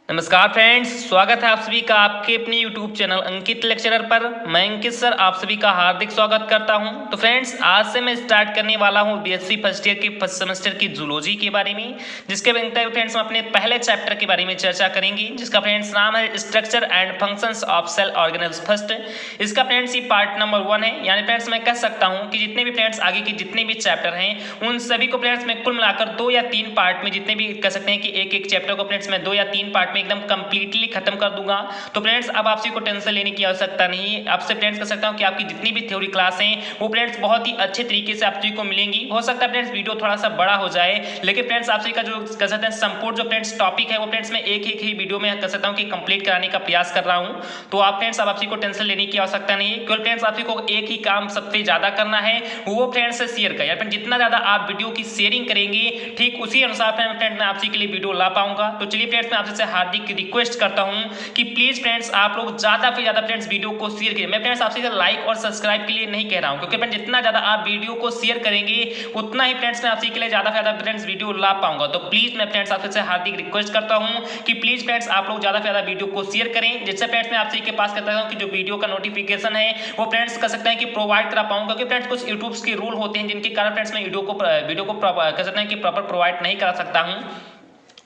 नमस्कार फ्रेंड्स, स्वागत है आप सभी का आपके अपने YouTube चैनल अंकित लेक्चरर पर। मैं अंकित सर आप सभी का हार्दिक स्वागत करता हूं। तो फ्रेंड्स, आज से मैं स्टार्ट करने वाला हूं बीएससी फर्स्ट ईयर के फर्स्ट सेमेस्टर की जूलॉजी के बारे में, जिसके बाद फ्रेंड्स हम अपने पहले चैप्टर के बारे में चर्चा करेंगे, जिसका फ्रेंड्स नाम है structure and functions of cell organism first. इसका फ्रेंड्स ये पार्ट नंबर 1 है। यानी फ्रेंड्स मैं कह सकता हूँ कि जितने भी फ्रेंड्स आगे के जितने भी चैप्टर हैं उन सभी को फ्रेंड्स मैं कुल मिलाकर 2 या 3 पार्ट में, जितने भी कह सकते हैं कि एक एक चैप्टर को फ्रेंड्स मैं 2 या 3 पार्ट में एकदम कंप्लीटली खत्म कर दूंगा। तो फ्रेंड्स अब आपसे को टेंशन लेने की आवश्यकता नहीं है। आपसे फ्रेंड्स कह सकता हूं कि आपकी जितनी भी थ्योरी क्लास हैं वो फ्रेंड्स बहुत ही अच्छे तरीके से आप सभी को मिलेंगी। हो सकता है फ्रेंड्स वीडियो थोड़ा सा बड़ा हो जाए, लेकिन फ्रेंड्स आप सभी का जो कह सकते हैं संपूर्ण जो फ्रेंड्स टॉपिक है वो फ्रेंड्स मैं एक ही वीडियो में कह सकता हूं कि कंप्लीट कराने का प्रयास कर रहा हूं। तो आप फ्रेंड्स अब आप सभी को टेंशन लेने की आवश्यकता नहीं है, केवल फ्रेंड्स आप सभी को एक ही काम सबसे ज्यादा करना है, वो फ्रेंड्स से शेयर करें। फ्रेंड्स जितना ज्यादा आप वीडियो की शेयरिंग करेंगे ठीक उसी अनुसार फ्रेंड्स मैं आप सभी के लिए वीडियो ला पाऊंगा। तो चलिए फ्रेंड्स मैं आपसे हार्दिक रिक्वेस्ट करता हूं कि प्लीज फ्रेंड्स आप लोग ज्यादा से ज्यादा फ्रेंड्स वीडियो को शेयर करिए। मैं फ्रेंड्स आपसे लाइक और सब्सक्राइब के लिए नहीं कह रहा हूं, क्योंकि फ्रेंड्स जितना ज्यादा आप वीडियो को शेयर करेंगे उतना ही फ्रेंड्स मैं आपसे के लिए ज्यादा से ज्यादा फ्रेंड्स वीडियो ला पाऊंगा। तो प्लीज मैं फ्रेंड्स आपसे हार्दिक रिक्वेस्ट करता हूं कि प्लीज फ्रेंड्स आप लोग ज्यादा से ज्यादा वीडियो को शेयर करें, जिससे फ्रेंड्स मैं आपसे के पास कहता हूं कि जो वीडियो का नोटिफिकेशन है वो फ्रेंड्स कर सकते हैं कि प्रोवाइड करा पाऊंगा। क्योंकि फ्रेंड्स कुछ यूट्यूब के रूल होते हैं जिनके कारण फ्रेंड्स मैं वीडियो को कह सकते हैं कि प्रॉपर प्रोवाइड नहीं करा सकता हूं।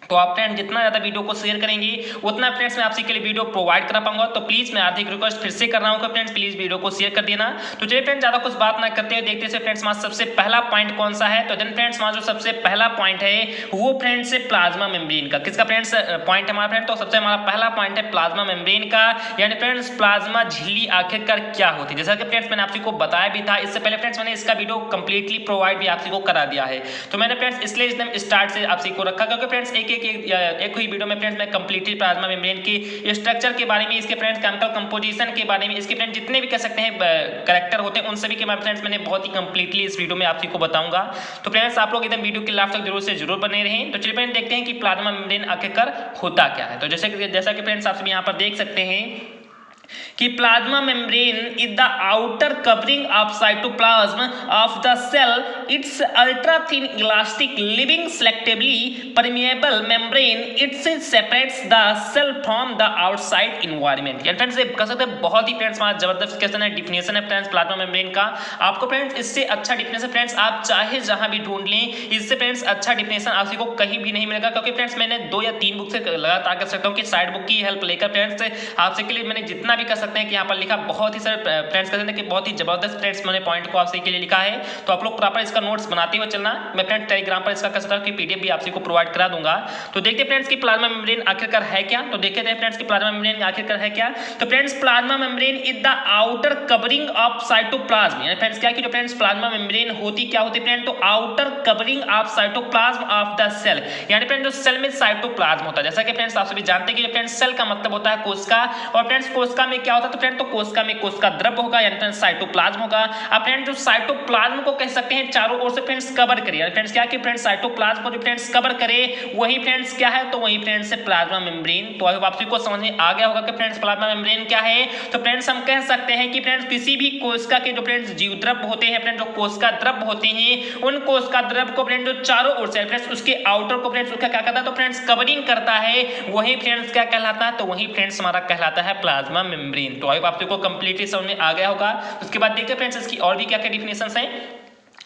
तो आप फ्रेंड्स जितना ज़्यादा वीडियो को शेयर करेंगे उतना फ्रेंड्स मैं आपसे के लिए वीडियो प्रोवाइड करा पाऊंगा। तो प्लीज़ मैं हार्दिक रिक्वेस्ट फिर से कर रहा हूं कि फ्रेंड्स प्लीज़ वीडियो को शेयर कर देना। तो चलिए फ्रेंड्स ज़्यादा कुछ बात ना करते हुए देखते हैं फ्रेंड्स हमारा सबसे पहला पॉइंट कौन सा है। तो देन फ्रेंड्स हमारा जो सबसे पहला पॉइंट है वो फ्रेंड्स है प्लाज्मा मेम्ब्रेन का। किसका फ्रेंड्स पॉइंट है हमारा फ्रेंड? तो सबसे हमारा पहला पॉइंट है प्लाज्मा मेम्ब्रेन का। यानी फ्रेंड्स प्लाज्मा झिल्ली आखिरकार क्या होती है, जैसा कि फ्रेंड्स मैंने आपको बताया भी था इससे पहले फ्रेंड्स, मैंने इसका वीडियो कंप्लीटली प्रोवाइड भी आपको करा दिया है। तो मैंने फ्रेंड्स इसलिए एकदम स्टार्ट से आपसे को रखा, क्योंकि फ्रेंड्स एक वीडियो में फ्रेंड्स मैं कंप्लीटली प्लाज्मा मेम्ब्रेन की स्ट्रक्चर के बारे में, इसके फ्रेंड्स केमिकल कंपोजिशन के बारे में, इसके फ्रेंड्स जितने भी कह सकते हैं कैरेक्टर होते हैं उन सभी के बारे में फ्रेंड्स मैंने बहुत ही कंप्लीटली इस वीडियो में आप सबको बताऊंगा। तो फ्रेंड्स आप लोग एकदम वीडियो के लास्ट तक जरूर से जरूर बने रहें। तो चलिए फ्रेंड्स देखते हैं कि प्लाज्मा मेम्ब्रेन आखिरकार होता क्या है। तो जैसा कि फ्रेंड्स आप सब यहाँ पर देख सकते हैं कि plasma membrane is the outer covering of cytoplasm of the cell. It's ultra thin elastic living selectively permeable membrane. It's separates the cell from the outside environment. यानी फ्रेंड्स कह सकते हैं बहुत ही फ्रेंड्स हमारा जबरदस्त क्वेश्चन है, डिफिनेशन है friends plasma membrane का। आपको फ्रेंड्स इससे अच्छा डिफिनेशन फ्रेंड्स आप चाहे जहां भी ढूंढ लें, इससे फ्रेंड्स अच्छा डिफिनेशन आपको कहीं भी नहीं मिलेगा। क्योंकि फ्रेंड्स मैंने 2 या 3 बुक से लगातार कह सकता हूं कि साइड बुक की हेल्प लेकर फ्रेंड्स आपसे के लिए मैंने जितना भी कह सकते हैं कि यहाँ पर लिखा बहुत ही सारे फ्रेंड्स कहते हैं कि बहुत ही जबरदस्त फ्रेंड्स मैंने पॉइंट को आपसे के लिए लिखा है। तो आप लोग प्रॉपर इसका नोट्स बनाते हुए चलना। मैं फ्रेंड्स टेलीग्राम पर इसका कह सकता हूं कि पीडीएफ भी आपसे को प्रोवाइड करा दूंगा। तो देखते फ्रेंड्स कि प्लाज्मा मेम्ब्रेन आखिरकार है क्या। तो देखते हैं फ्रेंड्स कि प्लाज्मा मेम्ब्रेन आखिरकार है क्या। तो friends plasma membrane is the outer covering of cytoplasm. यानी फ्रेंड्स क्या कि जो फ्रेंड्स प्लाज्मा मेम्ब्रेन होती क्या होती है फ्रेंड्स? तो outer covering of cytoplasm of the cell. यानी फ्रेंड्स जो सेल में साइटोप्लाज्म होता है, जैसा कि फ्रेंड्स आप सभी जानते हैं कि फ्रेंड्स सेल का मतलब होता है कोशिका, और फ्रेंड्स कोशिका में क्या होता है? तो फ्रेंड्स तो कोशिका में कोशिका द्रव्य होगा, यानी फ्रेंड्स साइटोप्लाज्म होगा। अब फ्रेंड्स जो साइटोप्लाज्म को कह सकते हैं चारों ओर से फ्रेंड्स कवर करे। यानी फ्रेंड्स क्या कि फ्रेंड्स साइटोप्लाज्म को जो फ्रेंड्स कवर करे वही फ्रेंड्स क्या है? तो वही फ्रेंड्स है प्लाज्मा मेम्ब्रेन। तो अब आप सभी को समझ में आ गया होगा कि फ्रेंड्स प्लाज्मा मेम्ब्रेन क्या है। तो फ्रेंड्स हम कह सकते हैं कि फ्रेंड्स किसी भी कोशिका के जो फ्रेंड्स जीव द्रव्य होते हैं, फ्रेंड्स जो कोशिका द्रव्य होते हैं, उन कोशिका द्रव्य को फ्रेंड्स जो चारों ओर से फ्रेंड्स उसके आउटर को फ्रेंड्स उसका क्या करता है? तो फ्रेंड्स कवरिंग करता है, वही फ्रेंड्स क्या कहलाता है? तो वही फ्रेंड्स हमारा कहलाता है प्लाज्मा मेम्ब्रेन। तो अब आप सभी को कंप्लीटली समझ में आ गया होगा। उसके बाद देखते हैं फ्रेंड्स इसकी और भी क्या क्या डिफिनेशंस हैं।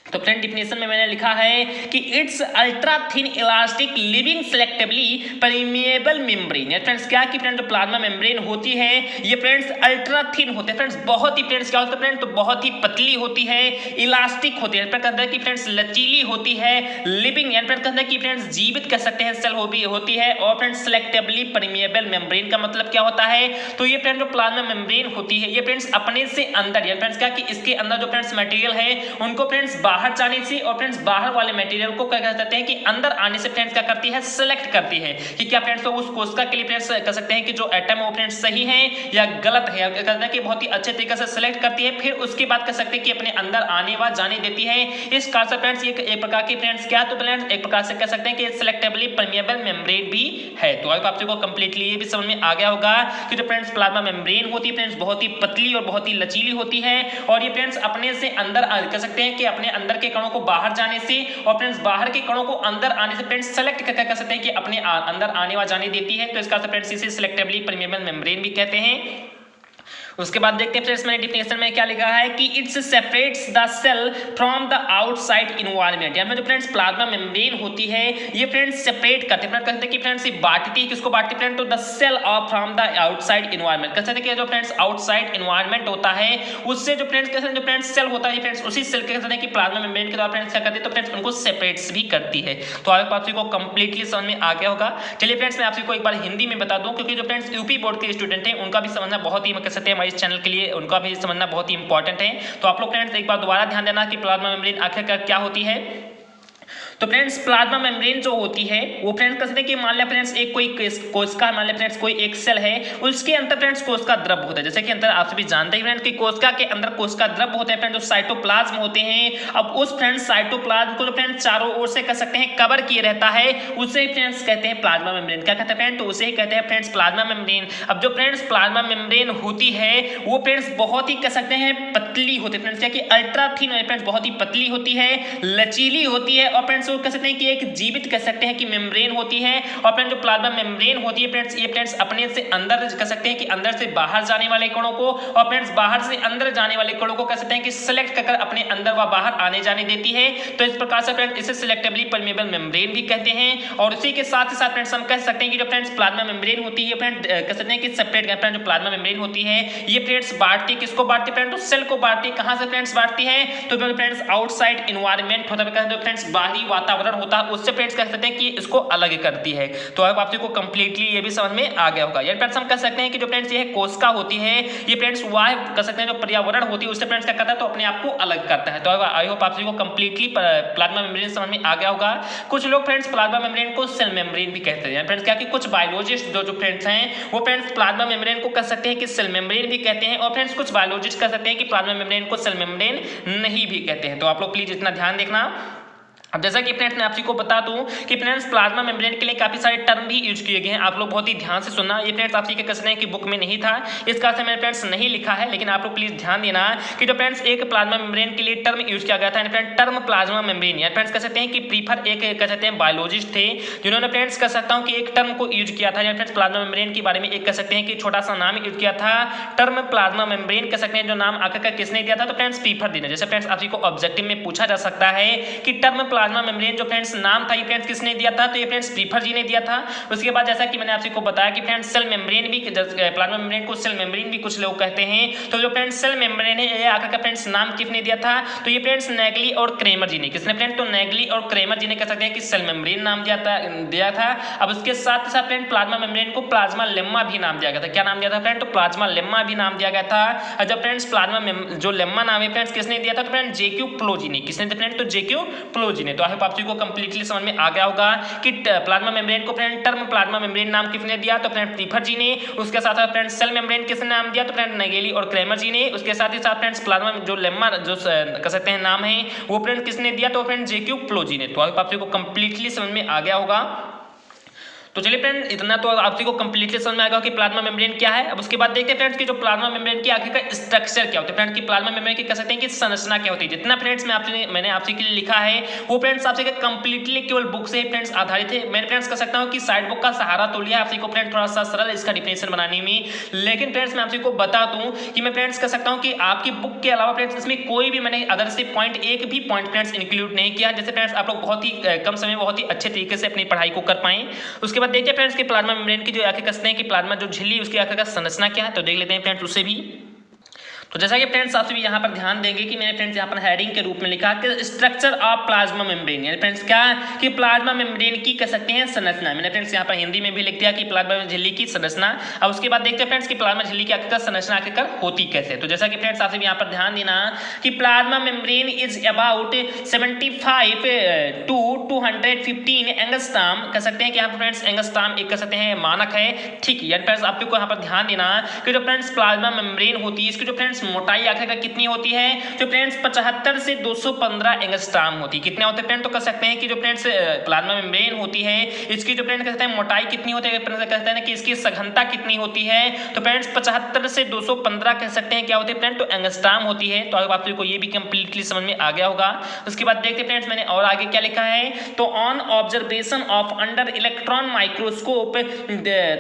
तो फ्रेंड डिफिनेशन में मैंने लिखा है कि it's ultra thin elastic living selectively permeable membrane. यानी फ्रेंड्स क्या कि फ्रेंड्स जो प्लाज्मा मेम्ब्रेन होती है ये फ्रेंड्स अल्ट्रा थिन होते हैं फ्रेंड्स, बहुत ही फ्रेंड्स क्या होता है फ्रेंड्स? तो बहुत ही पतली होती है, इलास्टिक होती है, कहते हैं कि फ्रेंड्स लचीली होती है, लिविंग यानी फ्रेंड्स कहते हैं कि फ्रेंड्स जीवित कह सकते हैं सेल होती है, और फ्रेंड्स सेलेक्टिवली परमेएबल मेम्ब्रेन का मतलब क्या होता है? तो ये फ्रेंड्स जो प्लाज्मा मेम्ब्रेन होती है ये फ्रेंड्स अपने से अंदर, यानी फ्रेंड्स क्या कि इसके अंदर जो फ्रेंड्स मटेरियल है उनको फ्रेंड्स बाहर जाने से और फ्रेंड्स बाहर वाले मटेरियल को क्या कहते हैं कि अंदर आने से फ्रेंड्स क्या करती है? सेलेक्ट करती है कि क्या फ्रेंड्स तो उस कोशिका के लिए फ्रेंड्स कह सकते हैं कि जो एटम वो फ्रेंड्स सही है या गलत है, कहते हैं कि बहुत ही अच्छे तरीके से सेलेक्ट करती है, फिर उसके बाद कह सकते हैं कि अपने अंदर आने व जाने देती है। इस कारण से फ्रेंड्स ये एक प्रकार की फ्रेंड्स क्या, तो फ्रेंड्स एक प्रकार से कह सकते हैं कि सिलेक्टिवली परमेएबल मेम्ब्रेन भी है। तो अब आप सबको कंप्लीटली ये भी समझ में आ गया होगा कि जो फ्रेंड्स प्लाज्मा मेम्ब्रेन होती है फ्रेंड्स बहुत ही पतली और बहुत ही लचीली होती है, और ये फ्रेंड्स अपने से अंदर कह सकते हैं कि अपने अंदर के कणों को बाहर जाने से और फ्रेंड्स बाहर के कणों को अंदर आने से फ्रेंड्स सेलेक्ट कर सकते हैं कि अपने अंदर आने व जाने देती है। तो इसका फ्रेंड्स इसे सिलेक्टिवली परमेबल मेम्ब्रेन भी कहते हैं। उसके बाद देखते हैं फ्रेंड्स मैंने डिफिनेशन में क्या लिखा है कि it's separates the cell from the outside environment. यानी जो फ्रेंड्स प्लाज्मा मेम्ब्रेन होती है ये फ्रेंड्स सेपरेट करते हैं, कहते हैं कि फ्रेंड्स ये बांटती है, किसको बांटती है फ्रेंड, तो the cell off from the outside environment. कहते हैं कि जो फ्रेंड्स आउटसाइड इन्वायरमेंट होता है उससे जो फ्रेंड्स कहते हैं जो फ्रेंड्स सेल होता है फ्रेंड्स उसी सेल के कहते हैं कि प्लाज्मा मेम्ब्रेन के द्वारा फ्रेंड्स क्या करते हैं तो फ्रेंड्स उनको सेपरेट्स भी करती है। तो आप को कंप्लीटली समझ में आ गया होगा। चलिए फ्रेंड्स मैं आपको एक बार हिंदी में बता दूं क्योंकि जो फ्रेंड्स यूपी बोर्ड के स्टूडेंट हैं उनका भी समझना बहुत ही कह सकते हैं हमारे इस चैनल के लिए उनका भी समझना बहुत ही इंपॉर्टेंट है। तो आप लोग फ्रेंड्स एक बार दोबारा ध्यान देना कि प्लाज्मा मेम्ब्रेन आखिरकार क्या होती है। तो फ्रेंड्स प्लाज्मा मेम्ब्रेन जो होती है वो फ्रेंड्स कहते हैं कि मान लिया फ्रेंड्स एक कोई कोशिका मान लिया फ्रेंड्स कोई एक सेल है उसके अंदर फ्रेंड्स कोशिका द्रव होता है। जैसे कि अंदर आप सभी जानते हैं फ्रेंड्स कि कोशिका के अंदर कोशिका द्रव होते हैं फ्रेंड्स जो साइटोप्लाज्म होते हैं। अब उस फ्रेंड्स साइटोप्लाज्म को जो फ्रेंड्स चारों ओर से कह सकते हैं कवर किए रहता है उसे फ्रेंड्स कहते हैं प्लाज्मा मेम्ब्रेन। क्या कहते हैं फ्रेंड्स, तो उसे ही कहते हैं फ्रेंड्स प्लाज्मा मेम्ब्रेन। अब जो फ्रेंड्स प्लाज्मा मेम्ब्रेन होती है वो फ्रेंड्स बहुत ही कह सकते हैं पतली होती है फ्रेंड्स, क्या कि अल्ट्रा थिन फ्रेंड्स बहुत ही पतली होती है, लचीली होती है और फ्रेंड्स वो कह सकते हैं कि एक जीवित कह सकते हैं कि मेम्ब्रेन होती है। और फ्रेंड्स जो प्लाज्मा मेम्ब्रेन होती है फ्रेंड्स ये फ्रेंड्स अपने से अंदर कह सकते हैं कि अंदर से बाहर जाने वाले कणों को और फ्रेंड्स बाहर से अंदर जाने वाले कणों को कह सकते हैं कि सिलेक्ट कर अपने अंदर व बाहर आने जाने देती है। तो इस प्रकार से फ्रेंड्स इसे सिलेक्टिवली परमेबल मेम्ब्रेन भी कहते हैं। और इसी के साथ ही साथ फ्रेंड्स हम कह सकते हैं कि जो फ्रेंड्स प्लाज्मा मेम्ब्रेन होती है फ्रेंड्स कह सकते हैं कि सेपरेट फ्रेंड्स जो प्लाज्मा मेम्ब्रेन होती है ये फ्रेंड्स बांटती है, किसको बांटती है फ्रेंड्स, तो सेल को बांटती है। कहां से फ्रेंड्स बांटती है, तो फ्रेंड्स आउटसाइड इन्वायरमेंट होता है जो फ्रेंड्स बाहरी वातावरण होता है उससे फ्रेंड्स कह सकते हैं कि इसको अलग करती है। तो अब आप सबको कंप्लीटली ये भी समझ में आ गया होगा। यार फ्रेंड्स हम कह सकते हैं कि जो फ्रेंड्स ये कोशिका होती है ये फ्रेंड्स वह कह सकते हैं जो पर्यावरण होती है उससे फ्रेंड्स क्या करता है तो अपने आप को अलग करता है। तो आई होप आप सभी को कंप्लीटली प्लाज्मा मेम्ब्रेन समझ में आ गया होगा। कुछ लोग फ्रेंड्स प्लाज्मा मेम्ब्रेन को सेल मेम्ब्रेन भी कहते हैं फ्रेंड्स, क्या कि कुछ बायोलॉजिस्ट जो फ्रेंड्स हैं वो फ्रेंड्स प्लाज्मा मेम्ब्रेन को कह सकते हैं कि सेल मेम्ब्रेन भी कहते हैं और फ्रेंड्स कुछ बायोलॉजिस्ट कह सकते हैं कि प्लाज्मा मेम्ब्रेन को सेल मेम्ब्रेन नहीं भी कहते हैं। तो आप लोग प्लीज इतना ध्यान देखना। अब जैसा कि फ्रेंड्स मैं आप को बता दूं कि फ्रेंड्स प्लाज्मा मेम्ब्रेन के लिए काफी सारे टर्म भी यूज किए गए हैं, आप लोग बहुत ही ध्यान से सुनना। ये फ्रेंड्स आप कह सकते हैं कि बुक में नहीं था इस कारण से मैंने फ्रेंड्स नहीं लिखा है, लेकिन आप लोग प्लीज ध्यान देना कि जो फ्रेंड्स एक प्लाज्मा मेम्ब्रेन के लिए टर्म यूज किया गया था फ्रेंड्स टर्म प्लाज्मा मेम्ब्रेन। या फ्रेंड्स कह सकते हैं कि प्रीफर एक कह सकते हैं बायोलॉजिस्ट थे जिन्होंने फ्रेंड्स कह सकता हूं कि एक टर्म को यूज किया था। या फ्रेंड्स प्लाज्मा मेम्ब्रेन के बारे में एक कह सकते हैं कि छोटा सा नाम यूज किया था टर्म प्लाज्मा मेम्ब्रेन कह सकते हैं, जो नाम आखिरकार किसने दिया था तो फ्रेंड्स प्रीफर देना। जैसे फ्रेंड्स आप को ऑब्जेक्टिव में पूछा जा सकता है कि टर्म प्लाज्मा मेम्ब्रेन जो फ्रेंड्स नाम था ये फ्रेंड्स किसने दिया था, तो ये फ्रेंड्स प्रीफर जी ने दिया था। उसके बाद जैसा कि मैंने आपको बताया कि फ्रेंड्स सेल मेम्ब्रेन भी प्लाज्मा मेम्ब्रेन को सेल मेम्ब्रेन भी कुछ लोग कहते हैं। तो जो फ्रेंड्स सेल मेम्ब्रेन है ये आखिर का फ्रेंड्स नाम किसने दिया था, तो ये फ्रेंड्स नेगली और क्रेमर जी ने। किसने फ्रेंड्स, तो नेगली और क्रेमर जी ने कह सकते हैं कि सेल मेम्ब्रेन नाम दिया था। अब उसके साथ साथ फ्रेंड प्लाज्मा मेम्ब्रेन को प्लाज्मा लेम्मा भी नाम दिया गया था। क्या नाम दिया था फ्रेंड, तो प्लाज्मा लेम्मा भी नाम दिया गया था। और जब फ्रेंड्स प्लाज्मा जो लेम्मा नाम है फ्रेंड्स किसने दिया था, तो फ्रेंड जेक्यू प्लो जी ने। किसने दिया फ्रेंड, तो जेक्यू प्लो जी ने। तो आप को कंप्लीटली समझ में आ गया होगा कि प्लाज्मा मेम्ब्रेन को फ्रेंड टर्म प्लाज्मा मेम्ब्रेन नाम किसने दिया, तो फ्रेंड प्रीफर जी ने। उसके साथ साथ फ्रेंड सेल मेम्ब्रेन किसने नाम दिया, तो फ्रेंड नेगेली और क्रेमर जी ने। उसके साथ ही साथ फ्रेंड्स प्लाज्मा जो लेम्मा जो कह सकते हैं नाम है वो फ्रेंड किसने दिया, तो फ्रेंड जेक्यू प्लो जी ने। तो आपको कंप्लीटली समझ में आ गया होगा। तो चलिए फ्रेंड इतना तो आप को कंप्लीटली समझ में आएगा कि प्लाज्मा मेम्ब्रेन क्या है। अब उसके बाद देखते हैं फ्रेंड्स कि जो प्लाज्मा मेम्ब्रेन की आखिर का स्ट्रक्चर क्या होता है, फ्रेंड्स की प्लाज्मा मेम्ब्रेन की कह सकते हैं कि संरचना क्या होती है। जितना फ्रेंड्स मैंने आपसे के लिए लिखा है वो फ्रेंड्स आपसे कंप्लीटली केवल बुक से फ्रेंड्स आधारित है। मैं फ्रेंड्स कह सकता हूँ कि साइड बुक का सहारा तो लिया आपको फ्रेंड थोड़ा सा सरल इसका डिफिनेशन बनाने में, लेकिन फ्रेंड्स मैं आपको बता दूं कि मैं फ्रेंड्स कह सकता हूँ कि आपकी बुक के अलावा फ्रेंड्स इसमें कोई भी मैंने अदर से पॉइंट एक भी पॉइंट फ्रेंड्स इंक्लूड नहीं किया, जैसे फ्रेंड्स आप लोग बहुत ही कम समय बहुत ही अच्छे तरीके से अपनी पढ़ाई को कर पाएं। उसके बाद देखिए फ्रेंड्स कि प्लाज्मा मेम्ब्रेन की जो आखिर कहते हैं कि प्लाज्मा जो झिल्ली उसकी आखिर का संरचना क्या है, तो देख लेते हैं फ्रेंड्स उसे भी। तो जैसा कि फ्रेंड्स आप सभी यहाँ पर ध्यान देंगे कि मैंने फ्रेंड्स यहाँ पर हेडिंग के रूप में लिखा कि स्ट्रक्चर ऑफ प्लाज्मा मेम्ब्रेन, यानी फ्रेंड्स क्या कि प्लाज्मा मेम्ब्रेन की कह सकते हैं संरचना। मैंने फ्रेंड्स यहाँ पर हिंदी में भी लिख दिया कि प्लाज्मा झिल्ली की संरचना। अब उसके बाद देखते हैं फ्रेंड्स कि प्लाज्मा झिल्ली की आखिरकार संरचना आखिरकार होती कैसे। तो जैसा कि फ्रेंड्स आप सभी यहाँ पर ध्यान देना कि plasma membrane is about 75 to 215 angstrom कह सकते हैं कि यहाँ पर फ्रेंड्स एंगस्ट्रॉम एक कह सकते हैं मानक है, ठीक है। यानी फ्रेंड्स आपको यहाँ पर ध्यान देना कि जो फ्रेंड्स प्लाज्मा मेम्ब्रेन होती है इसकी जो फ्रेंड्स मोटाई आखिरकार कितनी होती है, जो फ्रेंड्स 75 से 215 एंगस्ट्रॉम होती है। कितने होते हैं फ्रेंड, तो कह सकते हैं कि जो फ्रेंड्स प्लाज्मा मेम्ब्रेन होती है इसकी जो फ्रेंड कहते हैं मोटाई कितनी होती है, कहते हैं कि इसकी सघनता कितनी होती है, तो फ्रेंड्स 75 से 215 कह सकते हैं क्या होती है फ्रेंड, तो एंगस्ट्रॉम होती है। तो आप सबको ये भी कंप्लीटली समझ में आ गया होगा। उसके बाद देखते हैं फ्रेंड्स मैंने और आगे क्या लिखा है, तो on observation of under electron microscope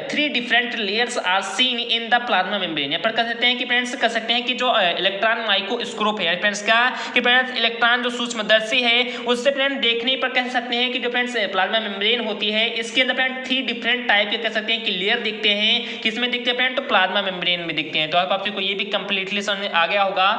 3 different layers are seen in the plasma membrane. यहाँ पर कह सकते हैं कि फ्रेंड्स कह सकते हैं कि जो इलेक्ट्रॉन माइक्रोस्कोप है फ्रेंड्स का, कि फ्रेंड्स इलेक्ट्रॉन जो सूक्ष्मदर्शी है उससे फ्रेंड देखने पर कह सकते हैं कि जो फ्रेंड्स प्लाज्मा मेम्ब्रेन होती है इसके अंदर फ्रेंड 3 डिफरेंट टाइप के कह सकते हैं कि लेयर दिखते हैं। किसमें दिखते हैं फ्रेंड, तो प्लाज्मा मेम्ब्रेन में दिखते हैं। तो आप सबको ये भी कंप्लीटली समझ में आ गया होगा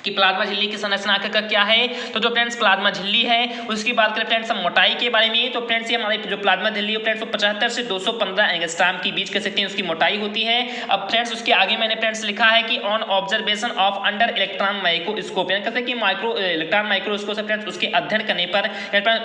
कि प्लाज्मा झिल्ली की संरचना आखिरकार क्या है। तो जो फ्रेंड्स प्लाज्मा झिल्ली है उसकी बात करें फ्रेंड्स हम मोटाई के बारे में, तो फ्रेंड्स ये हमारी जो प्लाज्मा झिल्ली है फ्रेंड्स 75 से 215 एंगस्ट्रॉम के बीच कह सकते हैं उसकी मोटाई होती है। अब फ्रेंड्स उसके आगे मैंने फ्रेंड्स लिखा है कि on observation of under electron microscope, यानी कहते हैं कि इलेक्ट्रॉन माइक्रोस्कोप से फ्रेंड्स उसके अध्ययन करने पर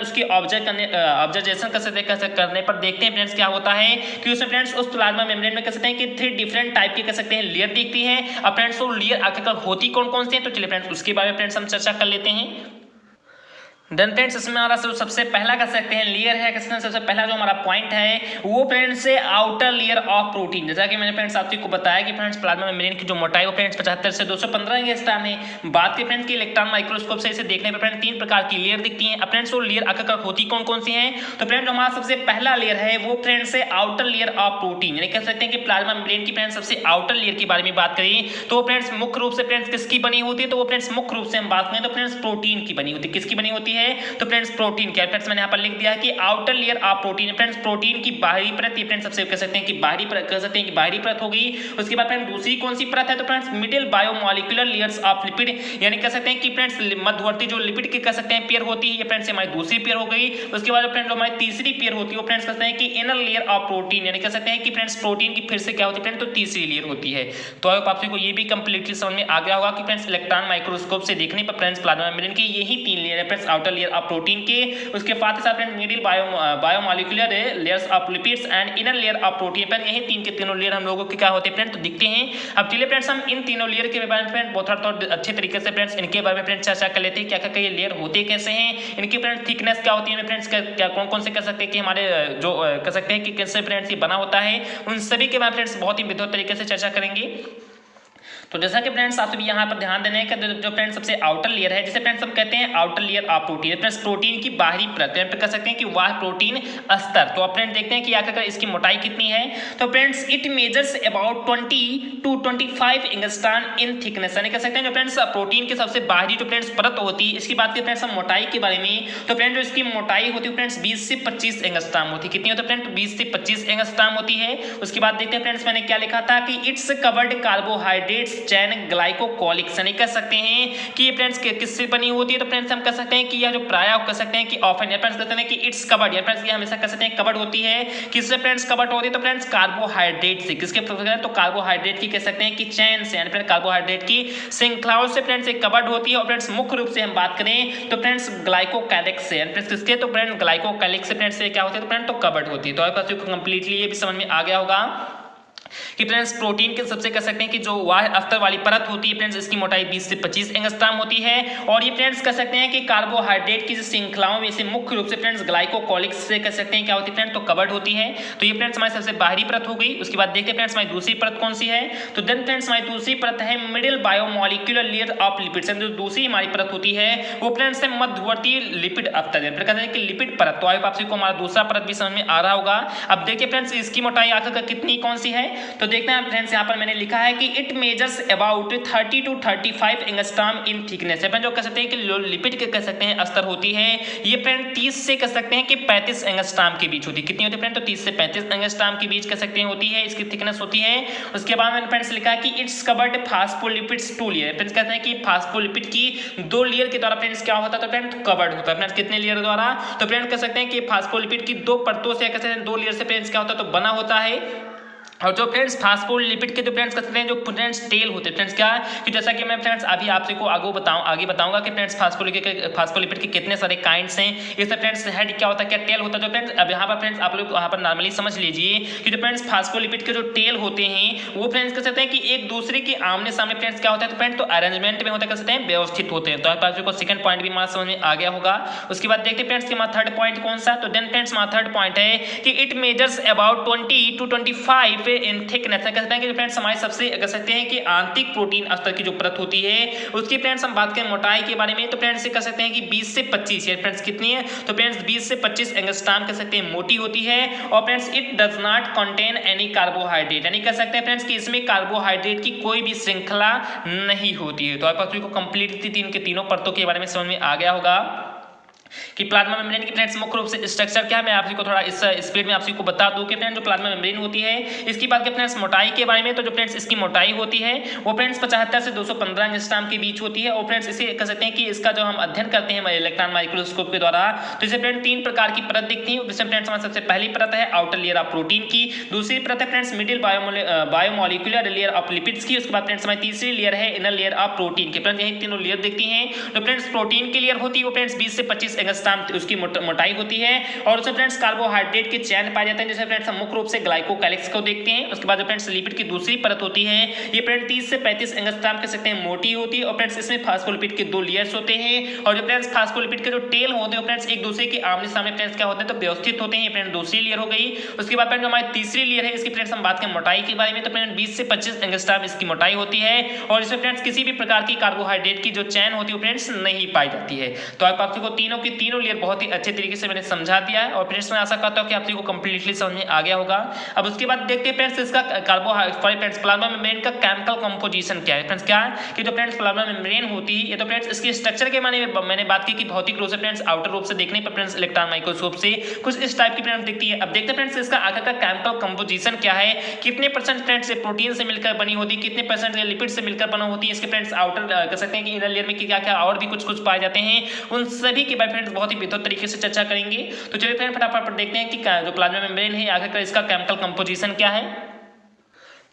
उसके ऑब्जर्वेशन करने पर देखते हैं फ्रेंड्स क्या होता है कि उसमें फ्रेंड्स उस प्लाज्मा मेम्ब्रेन में कह सकते हैं कि 3 डिफरेंट टाइप की कह सकते हैं लेयर दिखती है। अब फ्रेंड्स वो लेयर आखिरकार होती कौन कौन सी है, तो चलिए फ्रेंड्स उसके बारे में फ्रेंड्स हम चर्चा कर लेते हैं। देन फ्रेंड्स इसमें हमारा सबसे पहला कह सकते हैं लेयर है, कहते हैं सबसे पहला जो हमारा पॉइंट है वो फ्रेंड्स से आउटर लेयर ऑफ प्रोटीन। जैसा कि मैंने फ्रेंड्स आपको बताया कि फ्रेंड्स प्लाज्मा मेम्ब्रेन की जो मोटाई वो फ्रेंड्स 75 से 215 एंगस्ट्रॉम है। बात की फ्रेंड्स की इलेक्ट्रॉन माइक्रोस्कोप से इसे देखने पर फ्रेंड्स 3 प्रकार की लेयर दिखती हैं। अब फ्रेंड्स वो लेयर आखिरकार होती कौन कौन सी हैं, तो फ्रेंड्स हमारा सबसे पहला लेयर है वो फ्रेंड्स से आउटर लेयर ऑफ प्रोटीन, यानी कह सकते हैं कि प्लाज्मा मेम्ब्रेन की फ्रेंड्स सबसे आउटर लेयर के बारे में बात करें तो फ्रेंड्स मुख्य रूप से फ्रेंड्स किसकी बनी होती है, तो वो फ्रेंड्स मुख्य रूप से हम बात करें तो फ्रेंड्स प्रोटीन की बनी होती है। किसकी बनी होती है, तो फ्रेंड्स प्रोटीन क्या फ्रेंड्स मैंने यहाँ पर लिख दिया है कि outer layer of protein, friends protein की बाहरी परत, ये फ्रेंड्स सबसे कह सकते हैं कि बाहरी परत, कह सकते हैं कि बाहरी परत हो गई। उसके बाद फ्रेंड्स दूसरी कौन सी परत है, तो friends middle biomolecular layers of lipid, यानी कह सकते हैं कि फ्रेंड्स मध्यवर्ती जो लिपिड की कह सकते हैं पेयर होती है, ये फ्रेंड्स हमारी दूसरी पेयर हो गई। उसके बाद फ्रेंड्स हमारी तीसरी पेयर होती है वो फ्रेंड्स कहते हैं कि इनर लेयर ऑफ प्रोटीन, यानी कह सकते हैं कि फ्रेंड्स प्रोटीन की फिर से क्या होती है फ्रेंड्स, तो तीसरी लेयर होती है। तो आप सबको ये भी कंप्लीटली समझ में आ गया होगा कि फ्रेंड्स इलेक्ट्रॉन माइक्रोस्कोप से देखने पर फ्रेंड्स प्लाज्मा मेम्ब्रेन की यही 3 लेयर है friends, outer layer of protein के, उसके साथ middle biomolecular layers of lipids and inner layer of protein, पर यही 3 के तीनों लेयर हम लोगों के क्या होते हैं फ्रेंड्स, तो दिखते हैं। अब चलिए फ्रेंड्स हम इन तीनों लेयर के बारे में फ्रेंड्स बहुत अच्छे तरीके से फ्रेंड्स इनके बारे में फ्रेंड्स चर्चा कर लेते हैं। क्या क्या ये लेयर होते कैसे हैं, इनकी फ्रेंड्स थिकनेस क्या होती है फ्रेंड्स, क्या कौन कौन से कह सकते हैं कि हमारे जो कह सकते हैं कि कैसे फ्रेंड्स ये बना होता है, उन सभी के बारे में फ्रेंड्स बहुत ही विधिवत तरीके से चर्चा करेंगे। तो जैसा कि फ्रेंड्स आप सभी यहाँ पर ध्यान देने का जो फ्रेंड्स सबसे आउटर लेयर है जिसे फ्रेंड्स हम कहते हैं outer layer of protein, friends protein की बाहरी परत, यहाँ पे कह सकते हैं कि वह प्रोटीन अस्तर। तो अब फ्रेंड्स देखते हैं कि आखिरकार इसकी मोटाई कितनी है, तो friends it measures about 20 to 25 angstrom in thickness, यानी कह सकते हैं जो फ्रेंड्स प्रोटीन के सबसे बाहरी जो फ्रेंड्स परत होती है, इसकी बात करें फ्रेंड्स हम मोटाई के बारे में, तो फ्रेंड्स जो इसकी मोटाई होती है फ्रेंड्स 20 से 25 एंगस्ट्रॉम होती है। कितनी होती है फ्रेंड्स, 20 से 25 एंगस्ट्रॉम होती है। उसके बाद देखते हैं फ्रेंड्स मैंने क्या लिखा था कि इट्स कवर्ड कार्बोहाइड्रेट्स चैन ग्लाइकोलिक्स, यानी कह सकते हैं कि फ्रेंड्स किससे बनी होती है, तो फ्रेंड्स हम कह सकते हैं कि यह जो प्राय कह सकते हैं कि ऑफन, या फ्रेंड्स कहते हैं कि इट्स कवर्ड, या फ्रेंड्स ये हमेशा कह सकते हैं कवर्ड होती है। किससे फ्रेंड्स कवर्ड होती है, तो फ्रेंड्स कार्बोहाइड्रेट से। किसके, तो कार्बोहाइड्रेट की कह सकते हैं कि चैन से, यानी फ्रेंड्स कार्बोहाइड्रेट की श्रृंखलाओं से फ्रेंड्स एक कवर्ड होती है। और फ्रेंड्स मुख्य रूप से हम बात करें तो फ्रेंड्स ग्लाइकोकैलिक्स से, फ्रेंड्स किसके, तो फ्रेंड्स ग्लाइकोकैलिक्स से फ्रेंड्स से क्या होती है, तो फ्रेंड्स तो कवर्ड होती है। तो आपको कंप्लीटली ये भी समझ में आ गया होगा कि फ्रेंड्स प्रोटीन के सबसे कह सकते हैं कि जो वाह अस्तर वाली परत होती है फ्रेंड्स इसकी मोटाई 20 से 25 एंगस्ट्रॉम होती है। और ये फ्रेंड्स कह सकते हैं कि कार्बोहाइड्रेट की श्रृंखलाओं में से मुख्य रूप से फ्रेंड्स ग्लाइकोलिक्स से कह सकते हैं क्या होती है फ्रेंड्स, तो कवर्ड होती है। तो ये फ्रेंड्स हमारी सबसे बाहरी परत हो गई। उसके बाद देखते हैं फ्रेंड्स हमारी दूसरी परत कौन सी है, तो देन फ्रेंड्स हमारी दूसरी परत है middle biomolecular layer of lipids, जो दूसरी हमारी परत होती है वो फ्रेंड्स है मध्यवर्ती लिपिड अस्तर, कहते हैं कि लिपिड परत। तो आप को हमारा दूसरा परत भी समझ में आ रहा होगा। अब देखिए फ्रेंड्स इसकी मोटाई आखिर कितनी कौन सी है, तो देखते हैं फ्रेंड्स यहाँ पर मैंने लिखा है कि it measures about 30 to 35 angstrom in thickness, जो कह सकते हैं कि लिपिड के कह सकते हैं अस्तर होती है ये फ्रेंड 30 से कह सकते हैं कि 35 एंगस्ट्रॉम के बीच होती है। कितनी होती है फ्रेंड, तो 30 से 35 एंगस्ट्रॉम के बीच कह सकते हैं होती है, इसकी थिकनेस होती है। उसके बाद मैंने फ्रेंड्स लिखा है कि it's covered phospholipids 2 layer, friends कहते हैं कि फास्फोलिपिड की 2 लेयर के द्वारा फ्रेंड्स क्या होता है, तो फ्रेंड्स कवर्ड होता है। फ्रेंड्स कितने लेयर द्वारा, तो फ्रेंड्स कह सकते हैं कि फास्फोलिपिड की 2 परतों से कह सकते हैं 2 लेयर से फ्रेंड्स क्या होता है, तो बना होता है। और जो फ्रेंड्स फास्फोलिपिड के जो फ्रेंड्स कहते हैं जो फ्रेंड्स टेल होते हैं फ्रेंड्स क्या कि जैसा कि मैं फ्रेंड्स अभी आपसे को आगे बताऊंगा कि फ्रेंड्स फास्फोलिपिड के कितने सारे काइंड्स हैं। इससे फ्रेंड्स हेड क्या होता है, क्या टेल होता है। जो फ्रेंड्स अब यहाँ पर फ्रेंड्स आप लोग यहाँ पर नॉर्मली समझ लीजिए कि जो फ्रेंड्स फास्फोलिपिड के जो टेल होते हैं वो फ्रेंड्स कह सकते हैं कि एक दूसरे के आमने सामने फ्रेंड्स क्या होता है तो फ्रेंड्स तो अरेंजमेंट में होता है, कह सकते हैं व्यवस्थित होते हैं। तो आपको सेकंड पॉइंट भी हमारा समझ में आ गया होगा। उसके बाद देखते हैं फ्रेंड्स कि हमारा थर्ड पॉइंट कौन सा। तो देन फ्रेंड्स हमारा थर्ड पॉइंट है कि it measures about 20 to 25 in thickness. कहते हैं कि फ्रेंड्स हमारे सबसे कह सकते हैं कि आंतरिक प्रोटीन स्तर की जो परत होती है उसकी फ्रेंड्स हम बात करें मोटाई के बारे में तो फ्रेंड्स कह सकते हैं कि 20 से 25 है। फ्रेंड्स कितनी है तो फ्रेंड्स 20 से 25 एंगस्ट्रॉम कह सकते हैं मोटी होती है। और friends it does not contain any carbohydrate, यानी कह सकते हैं फ्रेंड्स कि इसमें कार्बोहाइड्रेट की कोई भी श्रृंखला नहीं होती है। तो आपको कंप्लीट तीन के तीनों परतों के बारे में समझ में आ गया होगा कि प्लाज्मा मेम्ब्रेन की फ्रेंड्स मुख्य रूप से स्ट्रक्चर क्या है। मैं आपको थोड़ा इस स्पीड में आपको बता दूं कि फ्रेंड्स जो प्लाज्मा मेम्ब्रेन होती है इसकी बात करें फ्रेंड्स मोटाई के बारे में तो जो फ्रेंड्स इसकी मोटाई होती है वो फ्रेंड्स 75 से 215 एंगस्ट्रॉम के बीच होती है। और फ्रेंड्स इसे कह सकते हैं कि इसका जो हम अध्ययन करते हैं इलेक्ट्रॉन माइक्रोस्कोप के द्वारा तो इसे फ्रेंड्स 3 प्रकार की परत दिखती है। जिसमें फ्रेंड्स हमारी सबसे पहली परत है आउटर लेयर ऑफ प्रोटीन की, दूसरी परत है friends middle biomolecular layer of lipids की, उसके बाद फ्रेंड्स हमारी तीसरी लेयर है इनर लेयर ऑफ प्रोटीन की। फ्रेंड्स यही तीनों लेयर दिखती हैं। तो फ्रेंड्स प्रोटीन की लेयर होती है वो फ्रेंड्स 20 से 25 एंगस्ट्रॉम उसकी मोटाई होती है और उसमें फ्रेंड्स कार्बोहाइड्रेट के चैन पाए जाते हैं जैसे फ्रेंड्स हम मुख्य रूप से ग्लाइकोकैलिक्स को देखते हैं। उसके बाद जो फ्रेंड्स लिपिड की दूसरी परत होती है ये फ्रेंड्स 30 से 35 एंगस्ट्रॉम कह सकते हैं मोटी होती है। और फ्रेंड्स इसमें फास्फोलिपिड के 2 लेयर्स होते हैं और जो फ्रेंड्स फास्फोलिपिड के जो टेल होते हैं फ्रेंड्स एक दूसरे के आमने सामने फ्रेंड्स क्या होते हैं तो व्यवस्थित होते हैं। फ्रेंड्स दूसरी लेयर हो गई। उसके बाद फ्रेंड्स हमारी तीसरी लेयर है इसकी फ्रेंड्स हम बात करें मोटाई के बारे में तो फ्रेंड्स 20 से 25 एंगस्ट्रॉम इसकी मोटाई होती है और इसमें फ्रेंड्स किसी भी प्रकार की कार्बोहाइड्रेट की जो चैन होती है फ्रेंड्स नहीं पाई जाती है। तो आपको तीनों की तीनों लेयर बहुत ही अच्छे तरीके से मैंने समझा दिया है और फ्रेंड्स मैं आशा करता हूं कि आप सभी को कंप्लीटली समझ में आ गया होगा। अब उसके बाद देखते हैं फ्रेंड्स इसका फ्रेंड्स प्लाज्मा मेम्ब्रेन का केमिकल कंपोजिशन क्या है। फ्रेंड्स क्या है कि जो फ्रेंड्स प्लाज्मा मेम्ब्रेन होती है ये तो फ्रेंड्स इसके स्ट्रक्चर के बारे में मैंने बात की कि भौतिक रूप से फ्रेंड्स आउटर रूप से देखने पर फ्रेंड्स इलेक्ट्रॉन माइक्रोस्कोप से कुछ इस टाइप की फ्रेंड्स दिखती है। अब देखते हैं फ्रेंड्स इसका आखिर का केमिकल कंपोजिशन क्या है, कितने परसेंट फ्रेंड्स प्रोटीन से मिलकर बनी होती है, कितने परसेंट लिपिड से मिलकर बनी होती है। इसके फ्रेंड्स आउटर कह सकते हैं कि इनर लेयर में क्या क्या और भी कुछ पाए जाते हैं उन सभी के बारे में फ्रेंड्स बहुत ही बेहतर तरीके से चर्चा करेंगे। तो चलिए फ्रेंड्स फटाफट देखते हैं कि जो प्लाज्मा मेम्ब्रेन है आखिरकार इसका केमिकल कंपोजिशन क्या है।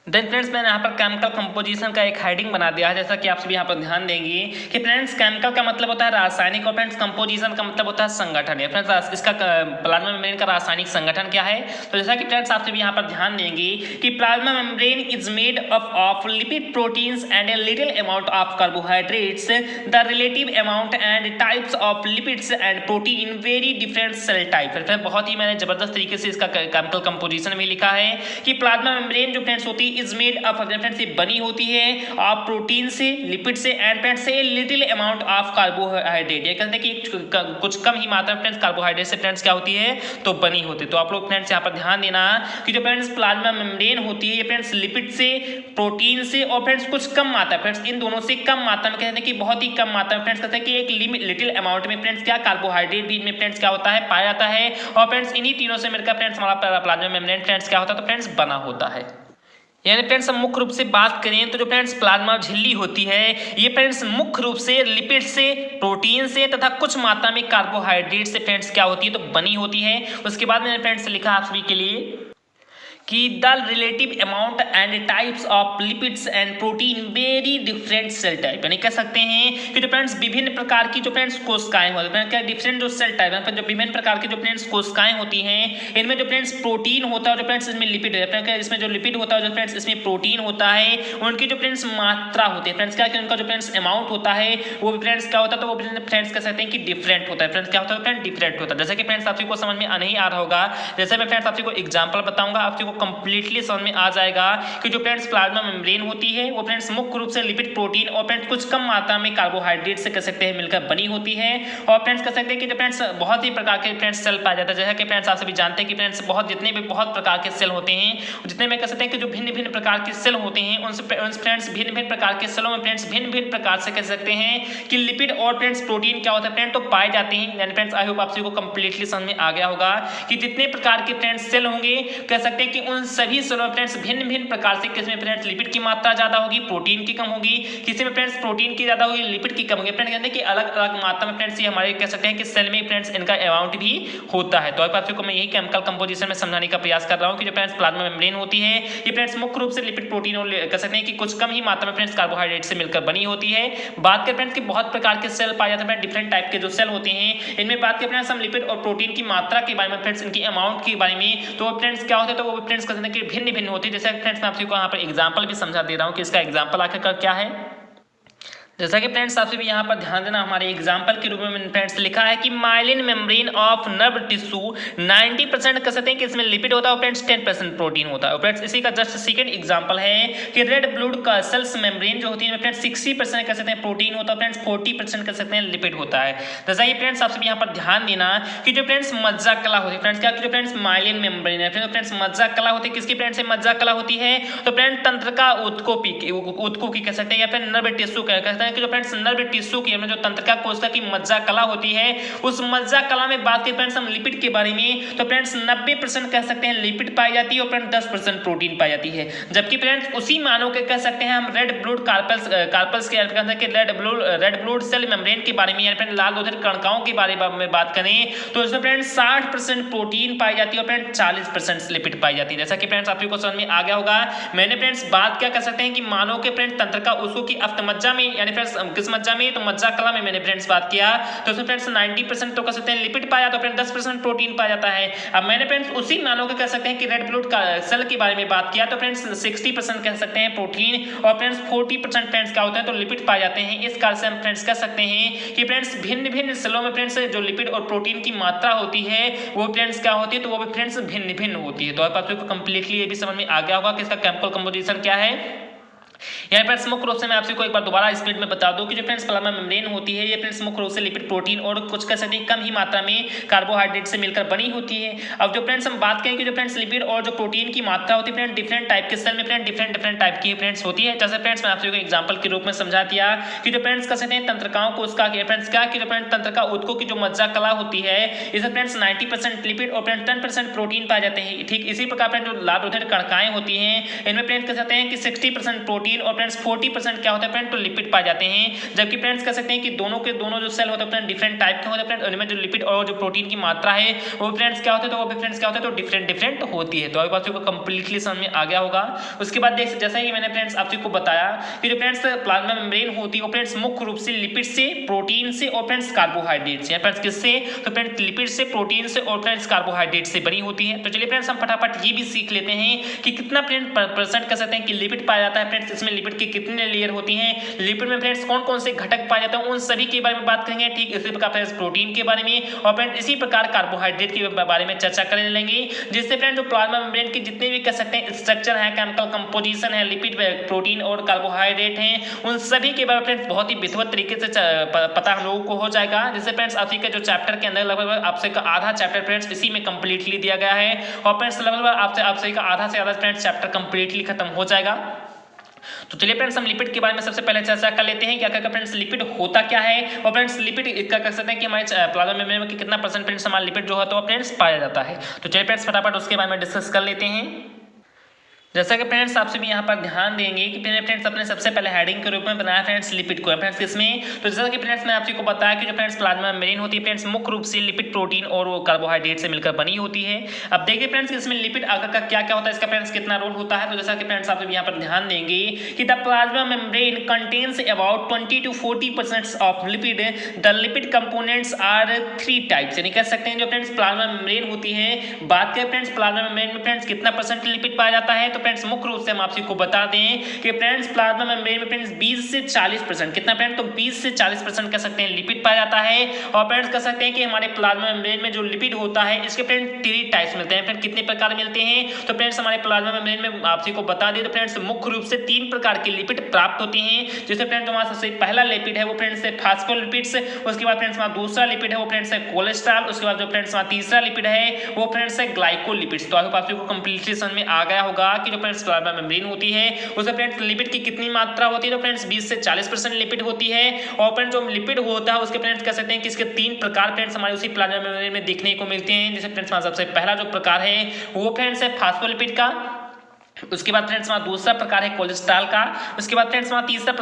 देन फ्रेंड्स मैंने यहाँ पर केमिकल कंपोजिशन का एक हेडिंग बना दिया है जैसा कि आप सभी यहाँ पर ध्यान देंगे कि फ्रेंड्स केमिकल का मतलब होता है रासायनिक और फ्रेंड्स कंपोजिशन का मतलब होता है संगठन है। फ्रेंड्स इसका प्लाज्मा मेम्ब्रेन का रासायनिक संगठन क्या है तो जैसा कि फ्रेंड्स आप सभी यहाँ पर ध्यान देंगे कि plasma membrane is made up of lipid proteins and a little amount of carbohydrates. The relative amount and types of lipids and protein very different cell type. बहुत ही मैंने जबरदस्त तरीके से इसका केमिकल कंपोजिशन में लिखा है कि प्लाज्मा मेम्ब्रेन जो फ्रेंड्स होती है इज मेड अप फ्रेंड्स से बनी होती है ऑफ प्रोटीन से, लिपिड से एंड फ्रेंड्स से लिटिल अमाउंट ऑफ कार्बोहाइड्रेट। ये कहते हैं कि कुछ कम ही मात्रा में फ्रेंड्स कार्बोहाइड्रेट से फ्रेंड्स क्या होती है तो बनी होती है। तो आप लोग फ्रेंड्स यहाँ पर ध्यान देना कि जो फ्रेंड्स प्लाज्मा मेम्ब्रेन होती है ये फ्रेंड्स लिपिड से, प्रोटीन से और फ्रेंड्स कुछ कम मात्रा फ्रेंड्स इन दोनों से कम मात्रा में कहते हैं कि बहुत ही कम मात्रा में फ्रेंड्स कहते हैं कि एक लिटिल अमाउंट में फ्रेंड्स क्या कार्बोहाइड्रेट भी इनमें फ्रेंड्स क्या होता है पाया जाता है। और फ्रेंड्स इन्हीं तीनों से मिलकर फ्रेंड्स हमारा प्लाज्मा मेम्ब्रेन फ्रेंड्स क्या होता है तो फ्रेंड्स बना होता है। यानी फ्रेंड्स हम मुख्य रूप से बात करें तो जो फ्रेंड्स प्लाज्मा झिल्ली होती है ये फ्रेंड्स मुख्य रूप से लिपिड से, प्रोटीन से तथा कुछ मात्रा में कार्बोहाइड्रेट से फ्रेंड्स क्या होती है तो बनी होती है। उसके बाद मैंने फ्रेंड्स लिखा आप सभी के लिए कि the relative amount and types of lipids and protein very different cell type. यानी कह सकते हैं कि जो फ्रेंड्स विभिन्न प्रकार की जो फ्रेंड्स कोशिकाएं होती हैं क्या डिफरेंट जो सेल टाइप है जो विभिन्न प्रकार की जो फ्रेंड्स कोशिकाएं होती हैं इनमें जो फ्रेंड्स प्रोटीन होता है जो फ्रेंड्स इसमें लिपिड होता है, इसमें जो लिपिड होता है जो फ्रेंड्स इसमें प्रोटीन होता है उनकी जो फ्रेंड्स मात्रा होती है फ्रेंड्स क्या कि उनका जो फ्रेंड्स अमाउंट होता है वो फ्रेंड्स क्या होता है तो वो फ्रेंड्स कह सकते हैं कि डिफरेंट होता है। फ्रेंड्स क्या होता है फ्रेंड्स डिफरेंट होता है। जैसे कि फ्रेंड्स आप को समझ में नहीं आ रहा होगा जैसे मैं फ्रेंड्स आपको एग्जांपल बताऊंगा आपको कंप्लीटली समझ में आ जाएगा कि जो फ्रेंड्स प्लाज्मा मेम्ब्रेन होती है वो फ्रेंड्स मुख्य रूप से लिपिड, प्रोटीन और फ्रेंड्स कुछ कम मात्रा में कार्बोहाइड्रेट से कह सकते हैं मिलकर बनी होती है। और फ्रेंड्स कह सकते हैं कि जो फ्रेंड्स बहुत ही प्रकार के फ्रेंड्स सेल पाया जाता है जैसा कि फ्रेंड्स आप सभी जानते हैं कि फ्रेंड्स जितने भी बहुत प्रकार के सेल होते हैं जितने में कह सकते हैं कि जो भिन्न भिन्न प्रकार के सेल होते हैं उन फ्रेंड्स भिन्न भिन्न प्रकार के सेलों में फ्रेंड्स भिन्न भिन्न प्रकार से कह सकते हैं कि लिपिड और फ्रेंड्स प्रोटीन क्या होता है फ्रेंड्स तो पाए जाते हैं। यानी फ्रेंड्स आई होप आप सभी को कंप्लीटली समझ में आ गया होगा कि जितने प्रकार के फ्रेंड्स सेल होंगे कह सकते हैं कि उन सभी सेलों में फ्रेंड्स भिन्न भिन्न प्रकार से किसमें फ्रेंड्स लिपिड की मात्रा ज्यादा होगी, प्रोटीन की कम होगी, किसी में फ्रेंड्स प्रोटीन की ज्यादा होगी, लिपिड की कम होगी। फ्रेंड्स कहते हैं कि अलग अलग मात्रा में फ्रेंड्स ये हमारे कह सकते हैं कि सेल में फ्रेंड्स इनका अमाउंट भी होता है। तो आपको मैं यही केमिकल कंपोजिशन में समझाने का प्रयास कर रहा हूँ कि जो फ्रेंड्स प्लाज्मा मेम्ब्रेन होती है ये फ्रेंड्स मुख्य रूप से लिपिड, प्रोटीन और कह सकते हैं कि कुछ कम ही मात्रा में फ्रेंड्स कार्बोहाइड्रेट से मिलकर बनी होती है। बात करें फ्रेंड्स कि बहुत प्रकार के सेल पाए जाते हैं, डिफरेंट टाइप के जो सेल होते हैं इनमें बात करें फ्रेंड्स हम लिपिड और प्रोटीन की मात्रा के बारे में, फ्रेंड्स इनकी अमाउंट के बारे में, तो फ्रेंड्स क्या होता है तो वो फ्रेंड्स कहते हैं कि भिन्न भिन्न होती है। जैसे फ्रेंड्स मैं आपको यहाँ पर एग्जाम्पल भी समझा दे रहा हूँ कि इसका एग्जाम्पल आखिरकार क्या है। जैसा कि फ्रेंड्स आपसे भी यहाँ पर ध्यान देना, हमारे एग्जाम्पल के रूप में फ्रेंड्स लिखा है कि myelin membrane of nerve tissue 90% कह सकते हैं कि इसमें लिपिड होता है और फ्रेंड्स 10% प्रोटीन होता है। फ्रेंड्स इसी का जस्ट सेकंड एग्जांपल है कि रेड ब्लड का सेल्स मेम्ब्रेन जो होती है फ्रेंड्स 60% कह सकते हैं प्रोटीन होता है, फ्रेंड्स 40% कह सकते हैं लिपिड होता है। जैसा कि फ्रेंड्स आपसे भी यहाँ पर ध्यान देना कि जो फ्रेंड्स मज्जा कला होती है, फ्रेंड्स क्या जो फ्रेंड्स माइलिन मेम्ब्रेन है फ्रेंड्स मज्जा कला होती है, किसकी फ्रेंड्स मज्जा कला होती है तो फ्रेंड्स तंत्रिका ऊतकों की कह सकते हैं या फिर नर्व टिश्यू कहते हैं कि जो फ्रेंड्स नर्व टिश्यू की जो तंत्रिका कोशिका की मज्जा कला होती है उस मज्जा कला में बात करें फ्रेंड्स हम लिपिड के बारे में तो फ्रेंड्स 90% कह सकते हैं लिपिड पाई जाती है और फ्रेंड्स 10% प्रोटीन पाई जाती है। जबकि फ्रेंड्स उसी मानव के कह सकते हैं हम रेड ब्लड कार्पल्स के रेड ब्लड सेल मेम्ब्रेन के बारे में या फिर लाल लोहित कणिकाओं के बारे में बात करें तो इसमें फ्रेंड्स 60% प्रोटीन पाई जाती है और फ्रेंड्स 40% लिपिड पाई जाती है। जैसा कि फ्रेंड्स आपको समझ में आ गया होगा, मैंने फ्रेंड्स बात क्या कर सकते हैं कि मानव के फ्रेंड्स तंत्रिका उसको की अफ्तमज्जा में यानी फ्रेंड्स किस मज्जा में तो मज्जा कला में मैंने फ्रेंड्स बात किया तो उसमें फ्रेंड्स 90% तो कह सकते हैं लिपिड पाया तो फ्रेंड्स 10% प्रोटीन पाया जाता है। अब मैंने फ्रेंड्स उसी मानव के कह सकते हैं कि रेड ब्लड का सेल के बारे में बात किया तो फ्रेंड्स 60% कह सकते हैं प्रोटीन और फ्रेंड्स 40% फ्रेंड्स क्या होता है तो लिपिड पाए जाते हैं। इस कारण से हम फ्रेंड्स कह सकते हैं कि फ्रेंड्स भिन्न भिन्न सेलों में फ्रेंड्स जो लिपिड और प्रोटीन की मात्रा होती है वो फ्रेंड्स क्या होती है तो वो भी फ्रेंड्स भिन्न भिन्न होती है। तो आपको कंप्लीटली ये भी समझ में आ गया होगा कि इसका केमिकल कंपोजिशन क्या है। यहाँ पर मुख्य रूप से मैं आपसे को एक बार दोबारा स्पीड में बता दूं कि जो फ्रेंड्स प्लाज्मा मेम्ब्रेन होती है ये फ्रेंड्स मुख्य रूप से लिपिड, प्रोटीन और कुछ कह सकते हैं कम ही मात्रा में कार्बोहाइड्रेट से मिलकर बनी होती है। अब जो फ्रेंड्स हम बात करें कि जो फ्रेंड्स लिपिड और जो प्रोटीन की मात्रा होती है फ्रेंड्स डिफरेंट टाइप के सेल में फ्रेंड्स डिफरेंट टाइप की फ्रेंड्स होती है। जैसे फ्रेंड्स मैं आपसे को एग्जांपल के रूप में समझा दिया कि जो फ्रेंड्स कह सकते हैं तंत्रिकाओं को उसका फ्रेंड्स क्या कि जो फ्रेंड्स तंत्रिका ऊतकों की जो मज्जा कला होती है इसमें फ्रेंड्स 90% लिपिड और फ्रेंड्स 10% प्रोटीन पाए जाते हैं। ठीक इसी प्रकार फ्रेंड्स जो लाल लोहित कणिकाएं होती हैं इनमें फ्रेंड्स कह सकते हैं कि 60% प्रोटीन और फ्रेंड्स 40% क्या होता है फ्रेंड तो लिपिड पाए जाते हैं। जबकि फ्रेंड्स कह सकते हैं कि दोनों जो सेल होते हैं फ्रेंड डिफरेंट टाइप के होते हैं फ्रेंड, उनमें जो लिपिड और जो प्रोटीन की मात्रा है वो फ्रेंड्स क्या होता है तो वो भी फ्रेंड्स क्या होता है तो डिफरेंट होती है। तो आपको बात को कंप्लीटली समझ में आ गया होगा। उसके बाद देख जैसा कि मैंने फ्रेंड्स आपको को बताया कि जो फ्रेंड्स प्लाज्मा मेम्ब्रेन होती है वो फ्रेंड्स मुख्य रूप से लिपिड से, प्रोटीन से और फ्रेंड्स कार्बोहाइड्रेट से, फ्रेंड्स किससे तो फ्रेंड्स लिपिड से, प्रोटीन से और फ्रेंड्स कार्बोहाइड्रेट से बनी होती है। तो चलिए फ्रेंड्स हम फटाफट ये भी सीख लेते हैं कि कितना परसेंट कह सकते हैं कि लिपिड पाया जाता है फ्रेंड्स, इसमें लिपिड के कितने लेयर होती हैं, लिपिड में फ्रेंड्स कौन कौन से घटक पाए जाते हैं उन सभी के बारे में बात करेंगे। ठीक इसी प्रकार फ्रेंड्स प्रोटीन के बारे में और फ्रेंड्स इसी प्रकार कार्बोहाइड्रेट के बारे में चर्चा कर लेंगे, जिससे फ्रेंड्स जो प्लाज्मा मेम्ब्रेन के जितने भी कह सकते हैं स्ट्रक्चर है, केमिकल कंपोजिशन है, लिपिड, प्रोटीन और कार्बोहाइड्रेट हैं उन सभी के बारे में फ्रेंड्स बहुत ही विधिवत तरीके से पता हम लोगों को हो जाएगा। जिससे फ्रेंड्स आपके का जो चैप्टर के अंदर लगभग आपसे का आधा चैप्टर फ्रेंड्स इसी में कंप्लीटली दिया गया है और फ्रेंड्स लगभग आपसे का आधा से ज्यादा फ्रेंड्स चैप्टर कंप्लीटली खत्म हो जाएगा। तो चलिए फ्रेंड्स हम लिपिड के बारे में सबसे पहले चर्चा कर लेते हैं। क्या क्या फ्रेंड्स लिपिड होता क्या है और फ्रेंड्स लिपिड क्या कर सकते हैं कि हमारे प्लाज्मा मेम्ब्रेन में कितना परसेंट फ्रेंड्स हमारा लिपिड जो है तो फ्रेंड्स पाया जाता है। तो चलिए फ्रेंड्स फटाफट उसके बारे में डिस्कस कर लेते हैं। जैसा कि फ्रेंड्स आपसे भी यहाँ पर ध्यान देंगे कि फ्रेंड्स अपने सबसे पहले हेडिंग के रूप में बनाया फ्रेंड्स लिपिड को फ्रेंड्स किसमें तो जैसा कि फ्रेंड्स मैं आपको बताया कि जो फ्रेंड्स प्लाज्मा मेम्ब्रेन होती है फ्रेंड्स मुख्य रूप से लिपिड, प्रोटीन और कार्बोहाइड्रेट से मिलकर बनी होती है। अब देखिए फ्रेंड्स इसमें लिपिड आकर का क्या क्या होता है, इसका फ्रेंड्स कितना रोल होता है। तो जैसा कि फ्रेंड्स आप यहाँ पर ध्यान देंगे कि the plasma membrane contains about 20 to 40% of lipid. The lipid components are 3 types, यानी कह सकते हैं जो फ्रेंड्स प्लाज्मा मेम्ब्रेन होती है, बात करें फ्रेंड्स प्लाज्मा मेम्ब्रेन में फ्रेंड्स कितना परसेंट लिपिड पाया जाता है तो फ्रेंड्स मुख्य रूप से आपको बता दें कि फ्रेंड्स प्लाज्मा मेम्ब्रेन में फ्रेंड्स 20 से 40% कितना फ्रेंड्स तो 20 से 40% कह सकते हैं लिपिड पाया जाता है। और फ्रेंड्स कह सकते हैं कि हमारे प्लाज्मा मेम्ब्रेन में जो लिपिड होता है इसके फ्रेंड्स 3 टाइप्स मिलते हैं। फ्रेंड्स कितने प्रकार मिलते हैं तो फ्रेंड्स हमारे प्लाज्मा मेम्ब्रेन में आपको बता दें तो फ्रेंड्स मुख्य रूप से 3 प्रकार के लिपिड प्राप्त होते हैं। जैसे फ्रेंड्स हमारा सबसे पहला लिपिड है वो फ्रेंड्स है फास्फोलिपिड्स, उसके बाद फ्रेंड्स हमारा दूसरा लिपिड है वो फ्रेंड्स है कोलेस्ट्रॉल, उसके बाद जो फ्रेंड्स हमारा तीसरा लिपिड है वो फ्रेंड्स है ग्लाइकोलिपिड्स। तो आपको कंप्लीटली समझ में आ गया होगा कि जो फ्रेंड्स प्लाज्मा मेम्ब्रेन होती है उसमें फ्रेंड्स लिपिड की कितनी मात्रा होती है, तो फ्रेंड्स 20 से 40% लिपिड होती है। और फ्रेंड्स जो लिपिड होता है उसके फ्रेंड्स कह सकते हैं कि इसके 3 प्रकार फ्रेंड्स हमारे उसी प्लाज्मा मेम्ब्रेन में देखने को मिलते हैं। जैसे फ्रेंड्स सबसे पहला जो प्रकार है वो फ्रेंड्स है फास्फोलिपिड का, उसके बाद फ्रेंड्स हमारा दूसरा प्रकार है कोलेस्ट्रॉल का, उसके बाद फ्रेंड्स हमारा तीसरा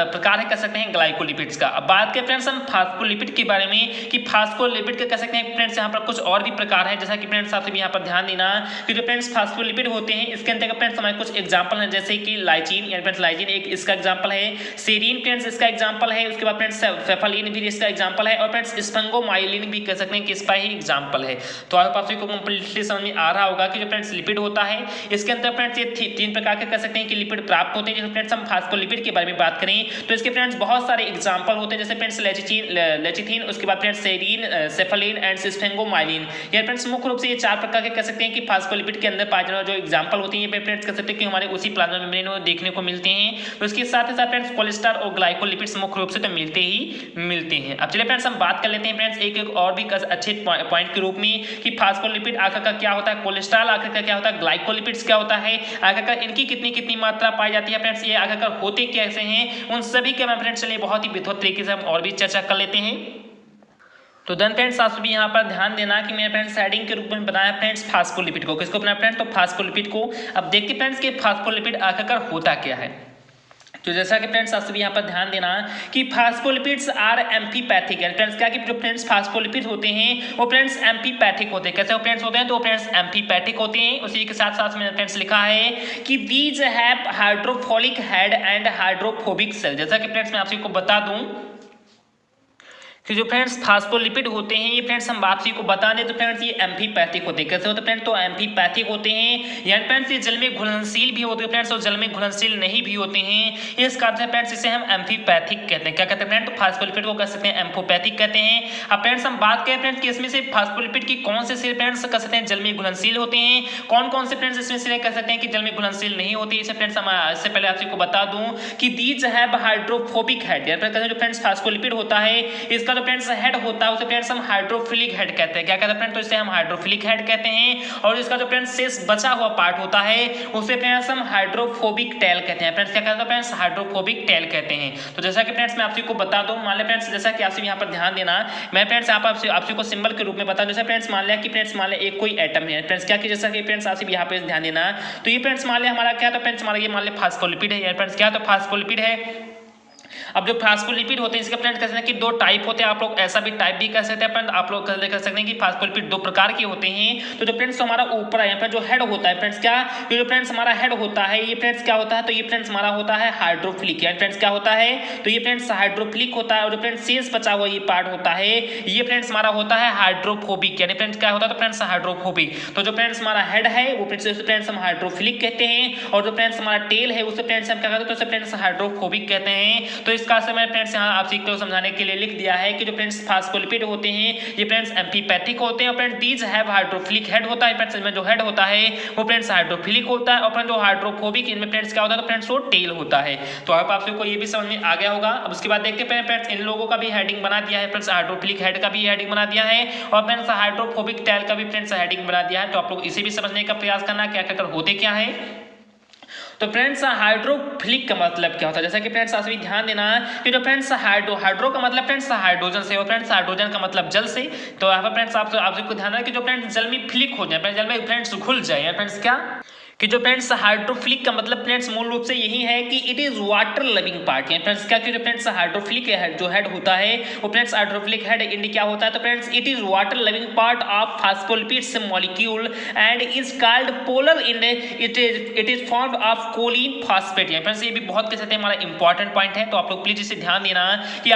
प्रकार है कह सकते हैं ग्लाइकोलिपिड्स का। अब बात करें फ्रेंड्स हम फास्फोलिपिड के बारे में कि फास्फोलिपिड के कह सकते हैं फ्रेंड्स यहाँ पर कुछ और भी प्रकार है, जैसा कि फ्रेंड्स आपसे भी यहाँ पर ध्यान देना कि जो फ्रेंड्स फास्फोलिपिड होते हैं इसके अंतर्गत फ्रेंड्स हमारे कुछ एग्जाम्पल हैं, जैसे कि लाइचिन या फ्रेंड्स लाइचिन एक इसका एग्जाम्पल है, सेरीन फ्रेंड्स इसका एग्जाम्पल है, उसके बाद फ्रेंड्स सेफालिन भी इसका एग्जाम्पल है, और फ्रेंड्स स्फेंगोमाइलिन भी कह सकते हैं कि इसका ही एग्जाम्पल है। तो आप आपको कंप्लीटली समझ में आ रहा होगा कि जो फ्रेंड्स लिपिड होता है इसके अंदर फ्रेंड्स ये 3 प्रकार के कह सकते हैं कि लिपिड प्राप्त होते हैं। जैसे फ्रेंड्स हम फास्फोलिपिड के बारे में बात करें तो इसके फ्रेंड्स बहुत सारे एग्जांपल होते हैं, जैसे फ्रेंड्स लेचिथिन, उसके बाद फ्रेंड्स सेरीन, सेफालिन एंड स्फेंगोमाइलिन। ये फ्रेंड्स मुख्य रूप से ये 4 प्रकार के कह सकते हैं कि फास्फोलिपिड के अंदर पाए जाने वाले जो एग्जांपल होते हैं ये फ्रेंड्स कह सकते हैं कि हमारे उसी प्लाज्मा मेम्ब्रेन में देखने को मिलते हैं। तो इसके साथ ही साथ फ्रेंड्स कोलेस्ट्रॉल और ग्लाइकोलिपिड्स मुख्य रूप से तो मिलते हैं। अब चलिए फ्रेंड्स हम बात कर लेते हैं फ्रेंड्स एक और भी अच्छे पॉइंट के रूप में कि फास्फोलिपिड आखिरकार क्या होता है, कोलेस्ट्रॉल आखिरकार क्या होता है, ग्लाइकोलिपिड्स क्या होता है, आखिरकार इनकी कितनी मात्रा पाई जाती है फ्रेंड्स, ये आखिरकार होते कैसे हैं, उन सभी के मैं फ्रेंड्स चलिए बहुत ही विस्तृत तरीके से हम और भी चर्चा कर लेते हैं। तो देन फ्रेंड्स आप सभी यहाँ पर ध्यान देना कि मैंने फ्रेंड्स हेडिंग के रूप में बताया फ्रेंड्स फास्फोलिपिड को, किसको बनाया फ्रेंड्स, तो फास्फोलिपिड को। अब देखते फ्रेंड्स कि फास्फोलिपिड आखिरकार होता क्या है। तो जैसा कि फ्रेंड्स आप सभी यहाँ पर ध्यान देना कि फास्फोलिपिड्स आर एम्फीपैथिक है फ्रेंड्स, क्या कि जो फ्रेंड्स फास्फोलिपिड होते हैं वो फ्रेंड्स एम्फीपैथिक होते हैं। कैसे वो फ्रेंड्स होते हैं, तो फ्रेंड्स एम्फीपैथिक होते हैं। उसी के साथ साथ मैंने फ्रेंड्स लिखा है कि these have hydrophilic head and hydrophobic cell. जैसा कि फ्रेंड्स मैं आप सभी को बता दूं कि जो फ्रेंड्स फास्फोलिपिड होते हैं ये फ्रेंड्स हम आप सभी को बता दें तो फ्रेंड्स ये एम्फीपैथिक होते हैं। कैसे होते हैं फ्रेंड्स, तो एम्फीपैथिक होते हैं, यानी फ्रेंड्स ये जल में घुलनशील भी होते हैं फ्रेंड्स और जल में घुलनशील नहीं भी होते हैं। इस कारण से फ्रेंड्स इसे हम एम्फीपैथिक कहते हैं। क्या कहते हैं फ्रेंड्स, तो फास्फोलिपिड को कह सकते हैं एम्फोपैथिक कहते हैं। अब फ्रेंड्स हम बात करें फ्रेंड्स कि इसमें से फास्फोलिपिड की कौन से फ्रेंड्स कह सकते हैं जल में घुलनशील होते हैं, कौन से फ्रेंड्स इसमें से कह सकते हैं कि जल में घुलनशील नहीं होती। इसे फ्रेंड्स हम इससे पहले आप सभी को बता दूं कि दीज हैव हाइड्रोफोबिक हेड, यानी जो फ्रेंड्स फास्फोलिपिड होता है इसका जो फ्रेंड्स हेड होता है उसे फ्रेंड्स हम हाइड्रोफिलिक हेड कहते हैं। क्या कहते हैं फ्रेंड्स, तो इसे हम हाइड्रोफिलिक हेड कहते हैं। और इसका जो फ्रेंड्स शेष बचा हुआ पार्ट होता है उसे फ्रेंड्स हम हाइड्रोफोबिक टेल कहते हैं। फ्रेंड्स क्या कहते हैं फ्रेंड्स, हाइड्रोफोबिक टेल कहते हैं। तो जैसा कि फ्रेंड्स मैं आप सभी को बता दूं, मान लिया फ्रेंड्स जैसा कि आप सभी यहाँ पर ध्यान देना, मैं फ्रेंड्स आप सभी को सिंबल के रूप में बता दूं। जैसे फ्रेंड्स मान लिया कि फ्रेंड्स मान लिया एक कोई एटम है फ्रेंड्स, क्या कि जैसा कि फ्रेंड्स आप सभी यहाँ पे ध्यान देना, तो ये फ्रेंड्स मान लिया हमारा क्या, तो फ्रेंड्स हमारा ये मान लिया फास्फोलिपिड है फ्रेंड्स, क्या तो फास्फोलिपिड है। अब जो फास्फोलिपिड होते हैं इसके फ्रेंड्स कह सकते हैं कि 2 टाइप होते हैं, आप लोग ऐसा भी टाइप भी कह सकते हैं फ्रेंड्स, आप लोग कह सकते हैं कि फास्फोलिपिड 2 प्रकार के होते हैं। तो जो फ्रेंड्स हमारा ऊपर है यहाँ पर जो हेड होता है फ्रेंड्स, क्या जो फ्रेंड्स हमारा हेड होता है ये फ्रेंड्स क्या होता है, तो ये फ्रेंड्स हमारा होता है हाइड्रोफिलिक, यानी फ्रेंड्स क्या होता है, तो ये फ्रेंड्स हाइड्रोफिलिक होता है। और जो फ्रेंड्स शेष बचा हुआ ये पार्ट होता है ये फ्रेंड्स हमारा होता है हाइड्रोफोबिक, यानी फ्रेंड्स क्या होता है, तो फ्रेंड्स हाइड्रोफोबिक। तो जो फ्रेंड्स हमारा हेड है वो फ्रेंड्स हम हाइड्रोफिलिक कहते हैं, और जो फ्रेंड्स हमारा टेल है उसे फ्रेंड्स हम क्या कहते हैं, तो फ्रेंड्स हाइड्रोफोबिक कहते हैं। तो इसका से मैं फ्रेंड्स यहाँ आप सीखते हो समझाने के लिए लिख दिया है कि जो फ्रेंड्स फास्फोलिपिड होते हैं ये फ्रेंड्स एम्फीपैथिक होते हैं, और friends these have hydrophilic head होता है फ्रेंड्स, इनमें जो हेड होता है वो फ्रेंड्स हाइड्रोफिलिक होता है, और फ्रेंड्स जो हाइड्रोफोबिक इनमें फ्रेंड्स क्या होता है, तो फ्रेंड्स वो टेल होता है। तो आप सबको ये भी समझ में आ गया होगा। अब उसके बाद देखते हैं फ्रेंड्स इन लोगों का भी हेडिंग बना दिया है फ्रेंड्स, हाइड्रोफिलिक हेड का भी हेडिंग बना दिया है, और फ्रेंड्स हाइड्रोफोबिक टेल का भी फ्रेंड्स हेडिंग बना दिया है। तो आप लोग इसे भी समझने का प्रयास करना क्या क्या होते क्या है। तो फ्रेंड्स हाइड्रोफिलिक का मतलब क्या होता है, जैसा कि फ्रेंड्स आप सभी ध्यान देना कि जो फ्रेंड्स हाइड्रो का मतलब फ्रेंड्स हाइड्रोजन से, और फ्रेंड्स हाइड्रोजन का मतलब जल से। तो यहाँ पर फ्रेंड्स आप सबको ध्यान देना कि जो फ्रेंड्स जल में फिलिक हो जाए, जल में फ्रेंड्स घुल जाए फ्रेंड्स, क्या कि जो फ्रेंड्स हाइड्रोफिलिक का मतलब फ्रेंड्स मूल रूप से यही है कि it is water loving part है फ्रेंड्स, क्या कि जो फ्रेंड्स हाइड्रोफिलिक जो हेड होता है वो फ्रेंड्स हाइड्रोफिलिक हेड इंड क्या होता है, तो friends it is water loving part of phospholipids molecule and is called polar end, it is formed of choline phosphate. Friends ये भी बहुत कह सकते हैं हमारा इंपॉर्टेंट पॉइंट है, तो आप लोग प्लीज इसे ध्यान देना कि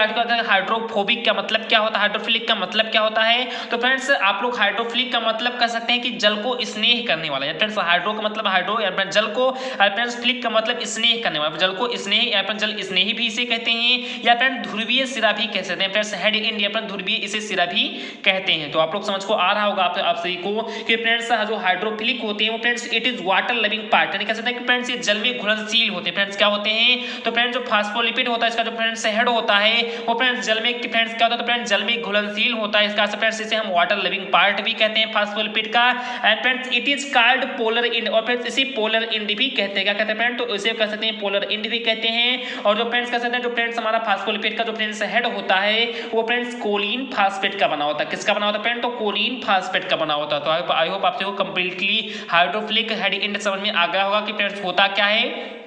हाइड्रोफोबिक का मतलब क्या होता है, हाइड्रोफिलिक का मतलब क्या होता है। तो फ्रेंड्स आप लोग हाइड्रोफिलिक का मतलब कह सकते हैं कि जल को स्नेह करने वाला है फ्रेंड्स, हाइड्रो का मतलब हाइड्रो या जल को, फ्रेंड्स फ्लिक का मतलब स्नेह करने वाला, जल को स्नेह या जल स्नेही भी इसे कहते हैं, या फ्रेंड ध्रुवीय सिरा भी कह सकते हैं फ्रेंड्स, हेड इंड या ध्रुवीय इसे सिरा भी कहते हैं। तो आप लोग समझ को आ रहा होगा आप सभी को कि फ्रेंड्स जो हाइड्रोफिलिक होते हैं वो friends it is water loving part, यानी कह सकते हैं कि फ्रेंड्स ये जल में घुलनशील होते हैं फ्रेंड्स, क्या होते हैं, तो फ्रेंड्स जो फास्फोलिपिड होता है इसका जो फ्रेंड्स हेड होता है वो फ्रेंड्स जल में फ्रेंड्स क्या होता है, तो फ्रेंड्स जल में घुलनशील होता है, इसका फ्रेंड्स इसे हम वाटर लविंग पार्ट भी कहते हैं फास्फोलिपिड का। And friends it is called polar end, और फ्रेंड्स इसी पोलर एंड भी कहते हैं। क्या कहते हैं फ्रेंड? तो इसे कह सकते हैं पोलर एंड भी कहते हैं। और जो फ्रेंड्स कह सकते हैं जो फ्रेंड्स हमारा फास्फोलिपिड का जो फ्रेंड्स हेड होता है वो फ्रेंड्स कोलिन फास्फेट का बना होता है। किसका बना होता है फ्रेंड? तो कोलिन फास्फेट का बना होता है। तो आई होप आपसे वो कंप्लीटली हाइड्रोफिलिक हेड एंड समझ में आ गया होगा कि फ्रेंड्स होता क्या है।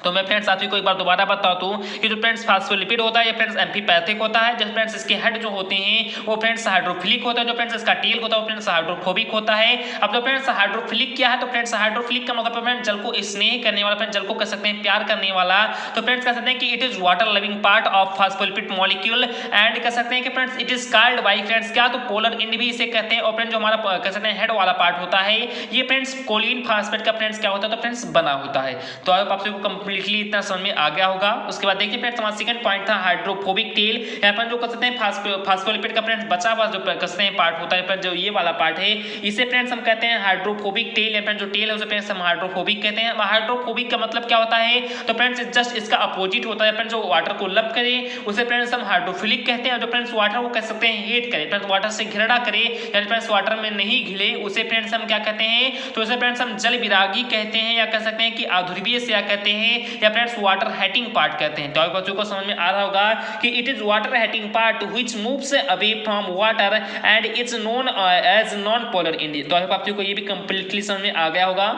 तो मैं फ्रेंड्स आप को एक बार दोबारा बता दूं कि जो फ्रेंड्स फास्फोलिपिड होता है ये फ्रेंड्स एम्फीपैथिक होता है। जैसे फ्रेंड्स इसके हेड जो होते हैं वो फ्रेंड्स हाइड्रोफिलिक होता है। जो फ्रेंड्स इसका टेल होता है वो फ्रेंड्स हाइड्रोफोबिक होता है। अब जो फ्रेंड्स हाइड्रोफिलिक क्या है? तो फ्रेंड्स हाइड्रोफिलिक का मतलब फ्रेंड्स जल को स्नेह करने वाला, फ्रेंड्स जल को कह सकते हैं प्यार करने वाला। तो फ्रेंड्स कह सकते हैं कि it is water loving part of phospholipid molecule and कह सकते हैं कि friends it is called by friends क्या? तो पोलर एंड भी इसे कहते हैं। और फ्रेंड्स जो हमारा कह सकते हैं हेड वाला पार्ट होता है ये फ्रेंड्स कोलिन फास्फेट का फ्रेंड्स क्या होता है? तो फ्रेंड्स बना होता है। तो आई होप आपसे को कंप्लीटली इतना समझ आ गया होगा। उसके बाद देखिए फ्रेंड्स हमारा सेकंड पॉइंट था हाइड्रोफोबिक टेल। यहाँ पर जो कह सकते हैं फास्फोलिपिड का फ्रेंड्स बचा हुआ जो कह सकते हैं पार्ट होता है पर जो ये वाला पार्ट है इसे फ्रेंड्स हम कहते हैं हाइड्रोफोबिक टेल। या जो टेल है उसे फ्रेंड्स हम हाइड्रोफोबिक कहते हैं। हाइड्रोफोबिक का मतलब क्या होता है? तो फ्रेंड्स जस्ट इसका अपोजिट होता है। फ्रेंड्स जो वाटर को लब करे उसे फ्रेंड्स हम हाइड्रोफिलिक कहते हैं। जो फ्रेंड्स वाटर को कह सकते हैं हेट करे, फ्रेंड्स वाटर से घृणा करे या फ्रेंड्स वाटर में नहीं घिले उसे फ्रेंड्स हम क्या कहते हैं? तो उसे फ्रेंड्स हम जल विरागी कहते हैं या कह सकते हैं कि अध्रुवीय से कहते हैं या फ्रेंड्स वाटर हेटिंग पार्ट कहते हैं। तो आप बच्चों को समझ में आ रहा होगा कि it is water hating part which moves away from water and it's known as non polar end. तो आप बच्चों को ये भी कंप्लीटली समझ में आ गया होगा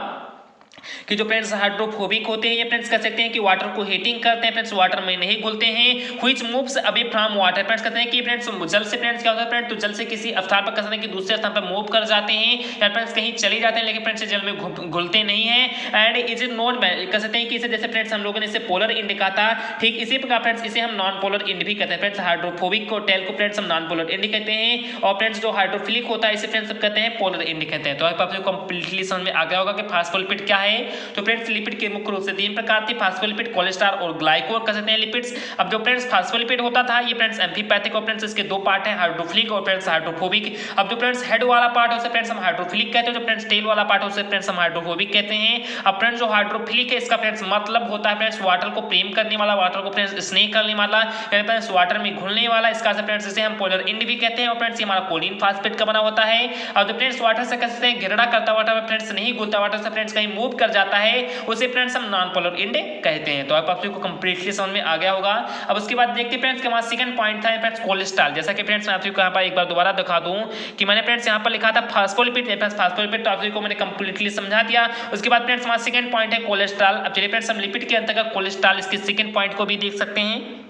कि जो फ्रेंड्स हाइड्रोफोबिक होते हैं ये फ्रेंड्स कह सकते हैं कि वाटर को हीटिंग करते हैं, फ्रेंड्स वाटर में नहीं घुलते हैं। Which moves away from water, friends कहते हैं कि फ्रेंड्स जल से फ्रेंड्स क्या होता है फ्रेंड्स? तो जल से किसी स्थान पर कह सकते हैं कि दूसरे स्थान पर मूव कर जाते हैं या फ्रेंड्स कहीं चले जाते हैं लेकिन फ्रेंड्स जल में घुलते नहीं है। एंड इज इट नॉन कह सकते हैं कि इसे जैसे फ्रेंड्स हम लोगों ने इसे पोलर एंड कहा था, ठीक इसी प्रकार फ्रेंड्स इसे हम नॉन पोलर एंड भी कहते हैं। फ्रेंड्स हाइड्रोफोबिक को टेल को फ्रेंड्स हम नॉन पोलर एंड कहते हैं और फ्रेंड्स जो हाइड्रोफिलिक होता है इसे फ्रेंड्स कहते हैं पोलर एंड कहते हैं। तो आपको कंप्लीटली समझ में आ गया होगा कि फास्फोलिपिड क्या है। तो फ्रेंड्स लिपिड के मुख्य रूप से तीन प्रकार थे, फास्फोलिपिड, कोलेस्ट्रॉल और ग्लाइकोल कह सकते हैं लिपिड्स। अब जो फ्रेंड्स फास्फोलिपिड होता था ये फ्रेंड्स एम्फीपैथिक और फ्रेंड्स इसके दो पार्ट हैं हाइड्रोफिलिक और फ्रेंड्स हाइड्रोफोबिक। अब जो फ्रेंड्स हेड वाला पार्ट है उसे फ्रेंड्स हम हाइड्रोफिलिक कहते हैं, जो फ्रेंड्स टेल वाला पार्ट है उसे फ्रेंड्स हम हाइड्रोफोबिक कहते हैं। अब फ्रेंड्स जो हाइड्रोफिलिक है इसका फ्रेंड्स मतलब होता है फ्रेंड्स वाटर को प्रेम करने वाला, वाटर को फ्रेंड्स स्नेह करने वाला या फ्रेंड्स वाटर में घुलने वाला, इसका फ्रेंड्स इसे हम पोलर एंड भी कहते हैं और फ्रेंड्स ये हमारा कोलिन फास्फेट का बना होता है। और जो फ्रेंड्स वाटर से कह सकते हैं घृणा करता वाटर में फ्रेंड्स नहीं घुलता, वाटर से फ्रेंड्स कहीं मूव कर जाता है उसे फ्रेंड्स हम नॉन पोलर एंड कहते हैं। तो आप आपको कंप्लीटली समझ में आ गया होगा। अब उसके बाद देखते हैं फ्रेंड्स के हमारा सेकंड पॉइंट था फ्रेंड्स कोलेस्ट्रॉल। जैसा कि फ्रेंड्स मैं आपको यहाँ पर एक बार दोबारा दिखा दूं कि मैंने फ्रेंड्स यहाँ पर लिखा था फास्फोलिपिड, फास्फोलिपिड तो आपको मैंने कंप्लीटली समझा दिया। उसके बाद फ्रेंड्स हमारा सेकंड पॉइंट है कोलेस्ट्रॉल। अब चलिए फ्रेंड्स हम लिपिड के अंतर्गत कोलेस्ट्रॉल इसके सेकंड पॉइंट को भी देख सकते हैं।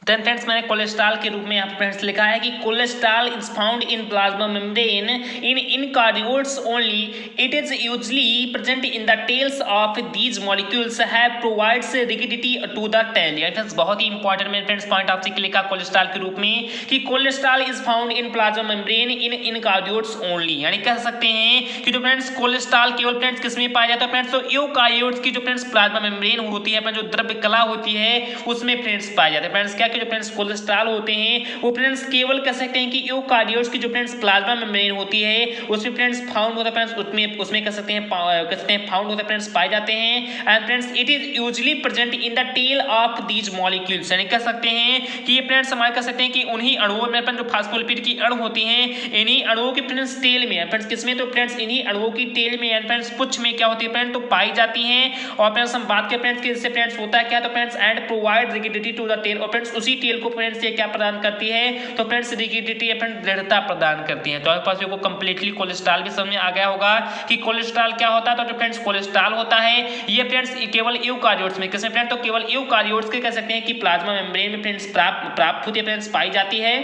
देन फ्रेंड्स मैंने कोलेस्ट्रॉल के रूप में यहाँ फ्रेंड्स लिखा है कि cholesterol is found in plasma membrane in eukaryotes only. It is usually present in the tails of these molecules have provides rigidity to the tail. ये फ्रेंड्स बहुत ही इंपॉर्टेंट मैंने फ्रेंड्स पॉइंट आपसे लिखा कोलेस्ट्रॉल के रूप में कि cholesterol is found in plasma membrane in eukaryotes only. यानी कह सकते हैं कि जो फ्रेंड्स कोलेस्ट्रॉल केवल फ्रेंड्स किसमें पाया जाता है फ्रेंड्स? तो यूकार्योट्स की जो फ्रेंड्स प्लाज्मा मेम्ब्रेन होती है, जो द्रव्य कला होती है उसमें फ्रेंड्स पाया जाता है। फ्रेंड्स क्या जो फ्रेंड्स कोलेस्ट्रॉल होते हैं वो फ्रेंड्स केवल कह सकते हैं कि यूकार्योट्स की जो फ्रेंड्स प्लाज्मा मेम्ब्रेन होती है उसमें फ्रेंड्स फाउंड होता है, फ्रेंड्स उसमें कह सकते हैं फाउंड होता है फ्रेंड्स पाए जाते हैं। And friends it is usually present in the tail of these molecules. यानी कह सकते हैं कि ये फ्रेंड्स हमारे कह सकते हैं कि उन्हीं अणुओं में जो फास्फोलिपिड की अणु होती हैं इन्हीं अणुओं के फ्रेंड्स टेल में फ्रेंड्स किसमें? तो फ्रेंड्स इन्हीं अणुओं की टेल में एंड फ्रेंड्स पुच्छ में क्या होती है फ्रेंड्स? तो पाई जाती हैं। और फ्रेंड्स हम बात करें फ्रेंड्स कि इससे फ्रेंड्स होता है क्या? तो friends and provide rigidity to the tail. और फ्रेंड्स उसी टेल को फ्रेंड्स ये क्या प्रदान करती है? तो फ्रेंड्स रिजिडिटी या फ्रेंड्स दृढ़ता प्रदान करती है। तो आपके पास को कंप्लीटली कोलेस्ट्रॉल भी समझ में आ गया होगा कि कोलेस्ट्रॉल क्या होता है। तो जो फ्रेंड्स कोलेस्ट्रॉल होता है ये फ्रेंड्स केवल यूकार्योट्स में किसमें फ्रेंड्स? तो केवल यूकार्योट्स के कह सकते हैं कि प्लाज्मा मेम्ब्रेन में फ्रेंड्स प्राप्त होती है, फ्रेंड्स पाई जाती है।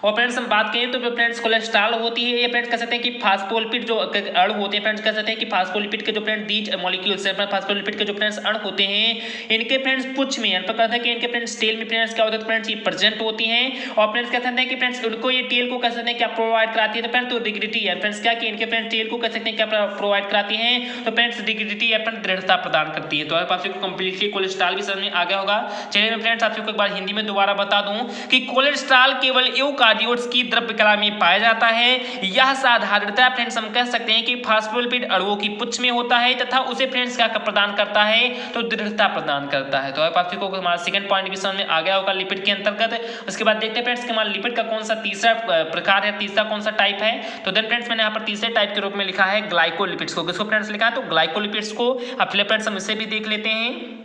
और फ्रेंड्स हम बात करें तो जो फ्रेंड्स कोलेस्ट्रॉल होती है ये फ्रेंड्स कह सकते हैं कि फास्फोलिपिड जो अणु होते हैं फ्रेंड्स कह सकते हैं कि फास्फोलिपिड के जो फ्रेंड्स दीज मॉलिक्यूल्स हैं फास्फोलिपिड के जो फ्रेंड्स अणु होते हैं इनके फ्रेंड्स पुच्छ में कहता है कि इनके फ्रेंड्स टेल में फ्रेंड्स क्या होता है फ्रेंड्स ये प्रेजेंट होती हैं। और फ्रेंड्स कह सकते हैं कि फ्रेंड्स उनको ये टेल को कह सकते हैं क्या प्रोवाइड कराती है? तो फ्रेंड्स तो रिजिडिटी है फ्रेंड्स क्या कि इनके फ्रेंड्स टेल को कह सकते हैं क्या प्रोवाइड कराती हैं? तो फ्रेंड्स रिजिडिटी या फ्रेंड्स दृढ़ता प्रदान करती है। तो आपको कंप्लीटली कोलेस्ट्रॉल भी समझ में आ गया होगा। चलिए मैं फ्रेंड्स आपको एक बार हिंदी में दोबारा बता दूं कि कोलेस्ट्रॉल केवल यूकार्योट्स की द्रव्य कला में पाया जाता है। यह साधारणतः फ्रेंड्स हम कह सकते हैं कि फास्फोलिपिड अणुओं की पुच्छ में होता है तथा उसे फ्रेंड्स क्या प्रदान करता है, तो दृढ़ता प्रदान करता है। तो आपको हमारा सेकंड पॉइंट भी समझ में आ गया होगा लिपिड के अंतर्गत। उसके बाद देखते हैं फ्रेंड्स कि हमारा लिपिड का कौन सा तीसरा प्रकार है, तीसरा कौन सा टाइप है। तो देन फ्रेंड्स मैंने यहाँ पर तीसरे टाइप के रूप में लिखा है ग्लाइकोलिपिड्स को। किसको फ्रेंड्स लिखा है, तो ग्लाइकोलिपिड्स को। अब फ्रेंड्स हम इसे भी देख लेते हैं।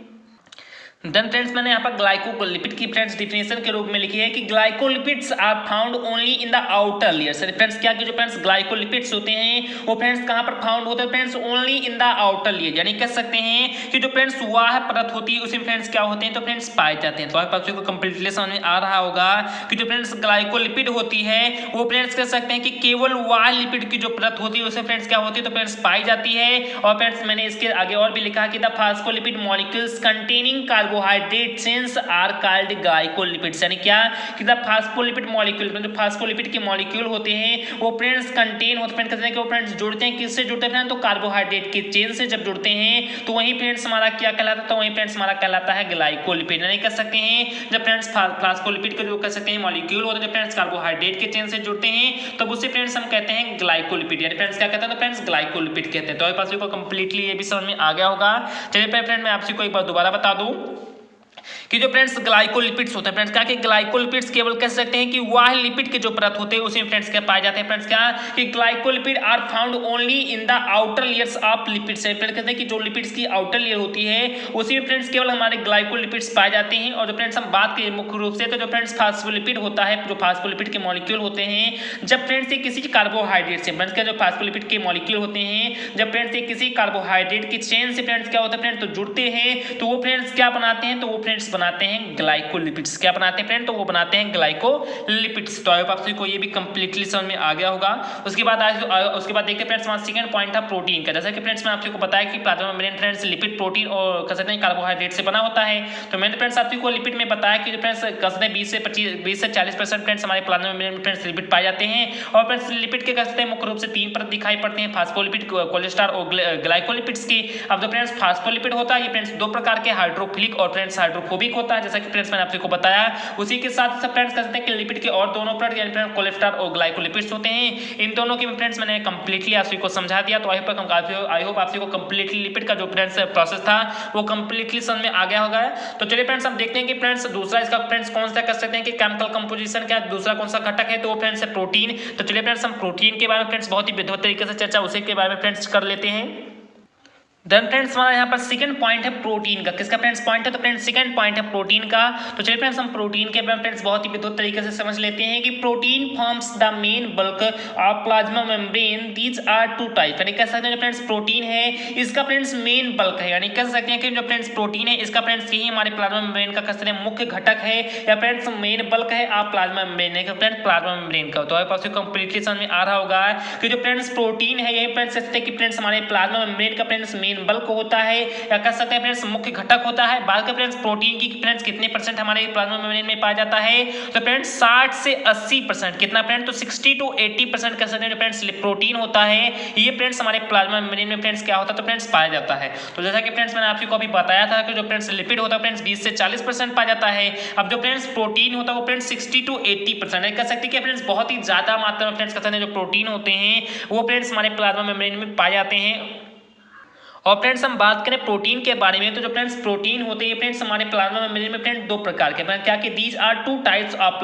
देन फ्रेंड्स मैंने यहाँ पर ग्लाइकोलिपिड की फ्रेंड्स डिफिनेशन के रूप में लिखी है कि glycolipids are found only in the outer layer. Friends क्या कि जो फ्रेंड्स ग्लाइकोलिपिड्स होते हैं वो फ्रेंड्स कहाँ पर फाउंड होते हैं, friends only in the outer layer, यानी कह सकते हैं कि जो फ्रेंड्स वह परत होती है उसमें फ्रेंड्स क्या होते हैं, तो फ्रेंड्स पाए जाते हैं। तो आप को कंप्लीटली समझ में आ रहा होगा कि जो फ्रेंड्स ग्लाइकोलिपिड होती है वो फ्रेंड्स कह सकते हैं कि केवल वह लिपिड की जो परत होती है उसमें फ्रेंड्स क्या होती है, तो फ्रेंड्स पाई जाती है। और फ्रेंड्स मैंने इसके आगे और भी लिखा कि the phospholipid molecules containing carbohydrate chains are called glycolipids, यानी क्या कि द फास्फोलिपिड मॉलिक्यूल, जो फास्फोलिपिड के मॉलिक्यूल होते हैं वो फ्रेंड्स कंटेन होते हैं, कहते हैं कि वो फ्रेंड्स जुड़ते हैं, किससे जुड़ते हैं, तो कार्बोहाइड्रेट के चेन से जब जुड़ते हैं तो वहीं फ्रेंड्स हमारा क्या कहलाता है, तो वहीं फ्रेंड्स हमारा कहलाता है ग्लाइकोलिपिड। यानी कह सकते हैं जब फ्रेंड्स फास्फोलिपिड के जो कह सकते हैं मॉलिक्यूल होते हैं, जब फ्रेंड्स कार्बोहाइड्रेट के चेन से जुड़ते हैं तब उसे फ्रेंड्स हम कहते हैं ग्लाइकोलिपिड, यानी फ्रेंड्स क्या कहते हैं, तो फ्रेंड्स ग्लाइकोलिपिड कहते हैं। तो आप को कंप्लीटली ये भी समझ में आ गया होगा। चलिए फ्रेंड मैं आपसे को एक बार दोबारा बता दूं कि जो फ्रेंड्स ग्लाइकोलिपिड्स होते हैं फ्रेंड्स क्या कि ग्लाइकोलिपिड्स केवल कह सकते हैं कि वह लिपिड के जो परत होते हैं उसी में फ्रेंड्स क्या पाए जाते हैं, फ्रेंड्स क्या कि glycolipid are found only in the outer layers of lipids. Friends कहते हैं कि जो लिपिड्स की आउटर लेयर होती है उसी में फ्रेंड्स केवल हमारे ग्लाइकोलिपिड्स पाए जाते हैं। और जो फ्रेंड्स हम बात करें मुख्य रूप से तो जो फ्रेंड्स फास्फोलिपिड होता है, जो फास्फोलिपिड के मॉलिक्यूल होते हैं जब फ्रेंड्स ये किसी कार्बोहाइड्रेट से फ्रेंड्स क्या जो फास्फोलिपिड के मॉलिक्यूल होते हैं जब फ्रेंड्स ये किसी कार्बोहाइड्रेट की चेन से फ्रेंड्स क्या होता है फ्रेंड्स तो जुड़ते हैं तो वो फ्रेंड्स क्या बनाते हैं, तो वो फ्रेंड्स बनाते हैं ग्लाइकोलिपिड्स। क्या बनाते हैं फ्रेंड, तो वो बनाते हैं ग्लाइकोलिपिड्स। तो आप सबको ये भी कंप्लीटली समझ में आ गया होगा। उसके बाद देखते हैं फ्रेंड्स हमारा सेकंड पॉइंट था प्रोटीन का। जैसा कि फ्रेंड्स मैं आपको बताया कि plasma membrane friends lipid protein और कह सकते हैं कार्बोहाइड्रेट से बना होता है। तो मैंने फ्रेंड्स आपको लिपिड में बताया कि फ्रेंड्स कह सकते हैं 20 से 40% फ्रेंड्स हमारे प्लाज्मा मेम्ब्रेन में फ्रेंड्स लिपिड पाए जाते हैं। और फ्रेंड्स लिपिड के कह सकते हैं मुख्य रूप से 3 परत दिखाई पड़ते हैं, फास्फोलिपिड, कोलेस्ट्रॉल और ग्लाइकोलिपिड्स की। अब जो फ्रेंड्स फास्फोलिपिड होता है ये फ्रेंड्स 2 प्रकार के हाइड्रोफिलिक और फ्रेंड्स हाइड्रोफोबिक होता है, जैसा कि फ्रेंड्स मैंने आपको बताया। उसी के साथ सब फ्रेंड्स कह सकते हैं कि लिपिड के और दोनों परत यानी फ्रेंड्स कोलेस्ट्रॉल और ग्लाइकोलिपिड्स होते हैं। इन दोनों के फ्रेंड्स मैंने कंप्लीटली आपको समझा दिया। तो आई होप आपको कंप्लीटली लिपिड का जो फ्रेंड्स प्रोसेस था वो कंप्लीटली समझ में आ गया होगा। तो चलिए फ्रेंड्स हम देखते हैं कि फ्रेंड्स दूसरा इसका फ्रेंड्स कौन सा कर सकते हैं कि केमिकल कंपोजिशन क्या दूसरा कौन सा घटक है, तो वो फ्रेंड्स है प्रोटीन। तो चलिए फ्रेंड्स हम प्रोटीन के बारे में फ्रेंड्स बहुत ही विधिवत तरीके से चर्चा उसी के बारे में फ्रेंड्स कर लेते हैं। देन फ्रेंड्स हमारा यहाँ पर सेकंड पॉइंट है प्रोटीन का। किसका फ्रेंड्स पॉइंट है, तो फ्रेंड्स सेकंड पॉइंट है प्रोटीन का। तो चलिए फ्रेंड्स हम प्रोटीन के बारे में फ्रेंड्स बहुत ही विद्युत तरीके से समझ लेते हैं कि protein forms the main bulk of plasma membrane. These are 2 type, यानी कह सकते हैं जो फ्रेंड्स प्रोटीन है इसका फ्रेंड्स मेन बल्क है, यानी कह सकते हैं कि जो फ्रेंड्स प्रोटीन है इसका फ्रेंड्स यही हमारे प्लाज्मा मेम्ब्रेन का कह सकते हैं मुख्य घटक है या फ्रेंड्स मेन बल्क है आप प्लाज्मा मेम्ब्रेन का फ्रेंड्स प्लाज्मा मेम्ब्रेन का। तो आपको कंप्लीटली समझ में आ रहा होगा कि जो फ्रेंड्स प्रोटीन है यही फ्रेंड्स कहते हैं कि फ्रेंड्स हमारे प्लाज्मा मेम्ब्रेन का फ्रेंड्स मेन बल्क होता है या कह सकते हैं फ्रेंड्स मुख्य घटक होता है। बात करें फ्रेंड्स प्रोटीन की फ्रेंड्स कितने परसेंट हमारे प्लाज्मा मेम्ब्रेन में पाया जाता है, तो फ्रेंड्स 60 से 80%। कितना फ्रेंड्स, तो 60 to 80% कह सकते हैं फ्रेंड्स प्रोटीन होता है ये फ्रेंड्स हमारे प्लाज्मा मेम्ब्रेन में फ्रेंड्स क्या होता है, तो फ्रेंड्स पाया जाता है। तो जैसा कि फ्रेंड्स मैंने आपको अभी बताया था कि जो फ्रेंड्स लिपिड होता है फ्रेंड्स 20 से 40% पाया जाता है। अब जो फ्रेंड्स प्रोटीन होता है वो फ्रेंड्स 60 to 80% कह सकते हैं कि फ्रेंड्स बहुत ही ज्यादा मात्रा में फ्रेंड्स कह सकते हैं जो प्रोटीन होते हैं वो फ्रेंड्स हमारे प्लाज्मा मेम्ब्रेन में पाए जाते हैं। और फ्रेंड्स हम बात करें प्रोटीन के बारे में तो जो फ्रेंड्स प्रोटीन होते हैं फ्रेंड्स हमारे प्लाज्मा मेम्ब्रेन में फ्रेंड्स 2 प्रकार के क्या कि these are 2 types of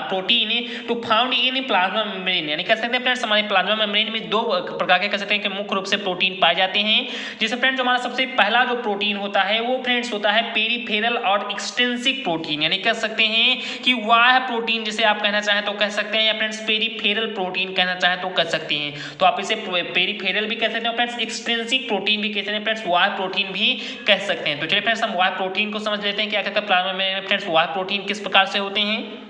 protein to found in plasma membrane, यानी कह सकते हैं फ्रेंड्स हमारे प्लाज्मा मेम्ब्रेन में 2 प्रकार के कह सकते हैं कि मुख्य रूप से प्रोटीन पाए जाते हैं। जिससे फ्रेंड्स जो हमारा सबसे पहला जो प्रोटीन होता है वो फ्रेंड्स होता है पेरिफेरल और एक्सट्रिंसिक प्रोटीन, यानी कह सकते हैं कि वह प्रोटीन जिसे आप कहना चाहें तो कह सकते हैं या फ्रेंड्स पेरिफेरल प्रोटीन कहना चाहें तो कह सकते हैं। तो आप इसे पेरिफेरल भी कह सकते हैं फ्रेंड्स, एक्सट्रिंसिक प्रोटीन भी फ्रेंड्स वाई प्रोटीन भी कह सकते हैं। तो चलिए फ्रेंड्स हम वाई प्रोटीन को समझ लेते हैं कि क्या प्लाज्मा में फ्रेंड्स वाई प्रोटीन किस प्रकार से होते हैं।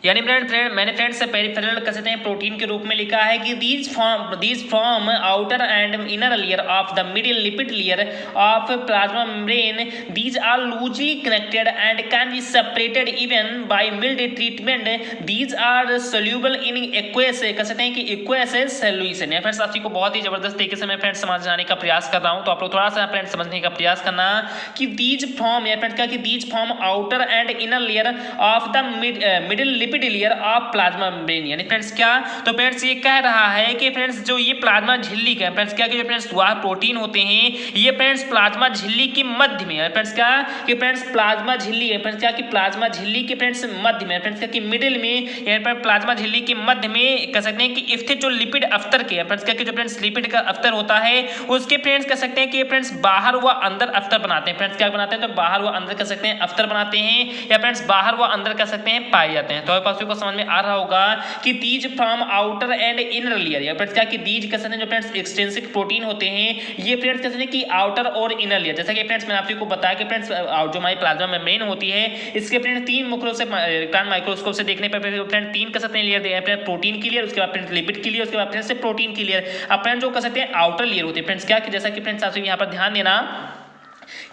यानी मैंने फ्रेंड्स पेरिफेरल कह सकते हैं प्रोटीन के रूप में लिखा है कि these form outer and inner layer of the middle lipid layer of plasma membrane. These are loosely connected and can be separated even by mild treatment. These are soluble in aqueous, कह सकते हैं कि aqueous solution. Friends आपको बहुत ही जबरदस्त तरीके से मैं फ्रेंड्स समझाने का प्रयास कर रहा हूं, तो आप लोग थोड़ा सा फ्रेंड्स समझने का प्रयास करना कि दीज फॉर्म या फ्रेंड्स क्या कि these form outer and inner layer of the middle lipid layer of plasma membrane. यानी फ्रेंड्स क्या, तो फ्रेंड्स ये कह रहा है कि फ्रेंड्स जो ये प्लाज्मा झिल्ली का फ्रेंड्स क्या कि जो फ्रेंड्स वह प्रोटीन होते हैं ये फ्रेंड्स प्लाज्मा झिल्ली के मध्य में है फ्रेंड्स क्या कि फ्रेंड्स प्लाज्मा झिल्ली है फ्रेंड्स क्या कि प्लाज्मा झिल्ली के फ्रेंड्स मध्य में फ्रेंड्स क्या कि मिडिल में यहाँ पर प्लाज्मा झिल्ली के मध्य में कह सकते हैं कि स्थित जो लिपिड अफ्तर के फ्रेंड्स क्या कि जो फ्रेंड्स लिपिड का अफ्तर होता है उसके फ्रेंड्स कह सकते हैं कि फ्रेंड्स बाहर व अंदर अफ्तर बनाते हैं। फ्रेंड्स क्या बनाते हैं, तो बाहर व अंदर कह सकते हैं अफ्तर बनाते हैं या फ्रेंड्स बाहर व अंदर कह सकते हैं पाए जाते हैं। तो आप को समझ में आ रहा होगा कि these from outer and inner layer या फ्रेंड्स क्या कि दीज कह सकते हैं जो फ्रेंड्स एक्सटेंसिव प्रोटीन होते हैं ये फ्रेंड्स कह सकते हैं कि आउटर और इनर लेयर। जैसा कि फ्रेंड्स मैंने आपको बताया कि फ्रेंड्स जो हमारी प्लाज्मा मेम्ब्रेन होती है इसके फ्रेंड्स तीन मुख्य से इलेक्ट्रॉन माइक्रोस्कोप से देखने पर फ्रेंड्स तीन कह सकते हैं लेयर, प्रोटीन की लेयर, उसके बाद फ्रेंड्स लिपिड की लेयर, उसके बाद फ्रेंड्स प्रोटीन की लेयर। अब फ्रेंड्स जो कह सकते हैं आउटर लेयर होती है फ्रेंड्स क्या कि जैसा कि फ्रेंड्स आप यहाँ पर ध्यान देना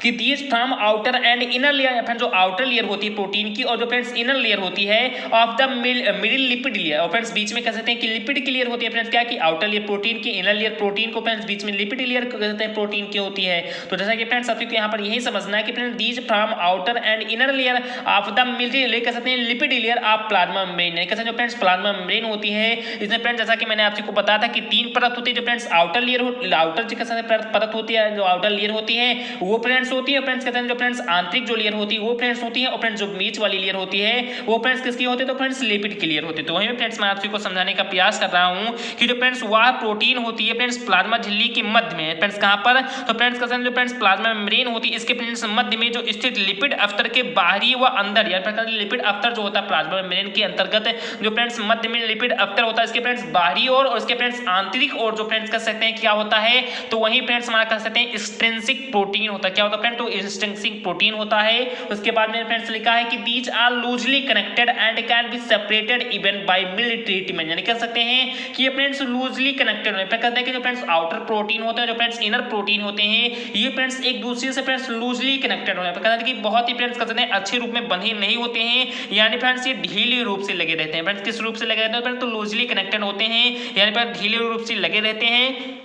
कि these from outer and inner layer friends जो आउटर लेयर होती है प्रोटीन की और जो फ्रेंड्स इनर लेयर होती है of the middle lipid layer और फ्रेंड्स बीच में कह सकते हैं कि लिपिड की लेयर होती है फ्रेंड्स क्या कि आउटर लेयर प्रोटीन की, इनर लेयर प्रोटीन को फ्रेंड्स बीच में लिपिड लेयर कहते हैं प्रोटीन की होती है। तो जैसा कि फ्रेंड्स आपको यहाँ पर यही समझना है कि friends these from outer and inner layer of the middle layer कह सकते हैं lipid layer of plasma membrane. कह सकते हैं जो फ्रेंड्स प्लाज्मा मेम्ब्रेन होती है इसमें फ्रेंड्स जैसा कि मैंने आपको बताया था कि तीन परत होती है। जो फ्रेंड्स आउटर लेयर आउटर कह सकते हैं परत होती है, जो आउटर लेयर होती है वो फ्रेंड्स होती है फ्रेंड्स कहते हैं जो फ्रेंड्स आंतरिक जो लेयर होती है वो फ्रेंड्स होती है और फ्रेंड्स जो बीच वाली लेयर होती है वो फ्रेंड्स किसकी होती है, तो फ्रेंड्स लिपिड की लेयर होती है। तो वहीं फ्रेंड्स मैं आपको समझाने का प्रयास कर रहा हूं कि जो फ्रेंड्स वह प्रोटीन होती है फ्रेंड्स प्लाज्मा झिल्ली के मध्य में फ्रेंड्स कहां पर, तो फ्रेंड्स कहते हैं जो फ्रेंड्स प्लाज्मा मेम्ब्रेन होती है इसके फ्रेंड्स मध्य में जो स्थित लिपिड अफ्तर के बाहरी व अंदर या फ्रेंड्स लिपिड अफ्तर जो होता है प्लाज्मा मेम्ब्रेन के अंतर्गत जो फ्रेंड्स मध्य में लिपिड अफ्तर होता है इसके फ्रेंड्स बाहरी और उसके फ्रेंड्स आंतरिक और जो फ्रेंड्स कह सकते हैं क्या होता है, तो वहीं फ्रेंड्स हमारा कह सकते हैं एक्सट्रिंसिक प्रोटीन होता है। क्या होता है फ्रेंड्स, तो एक्सट्रिंसिक प्रोटीन होता है। उसके बाद में फ्रेंड्स लिखा है कि these are loosely connected and can be separated even by mill treatment. यानी कह सकते हैं कि ये फ्रेंड्स लूजली कनेक्टेड है। कहते हैं कि जो फ्रेंड्स आउटर प्रोटीन होते हैं जो फ्रेंड्स इनर प्रोटीन होते हैं ये फ्रेंड्स एक दूसरे से फ्रेंड्स लूजली कनेक्टेड होते हैं। कहते हैं कि बहुत ही फ्रेंड्स कहते हैं अच्छे रूप में बंधे नहीं होते हैं, यानी फ्रेंड्स ये ढीले रूप से लगे रहते हैं। फ्रेंड्स किस रूप से लगे रहते हैं फ्रेंड्स, तो लूजली कनेक्टेड होते हैं यानी फ्रेंड्स ढीले रूप से लगे रहते हैं।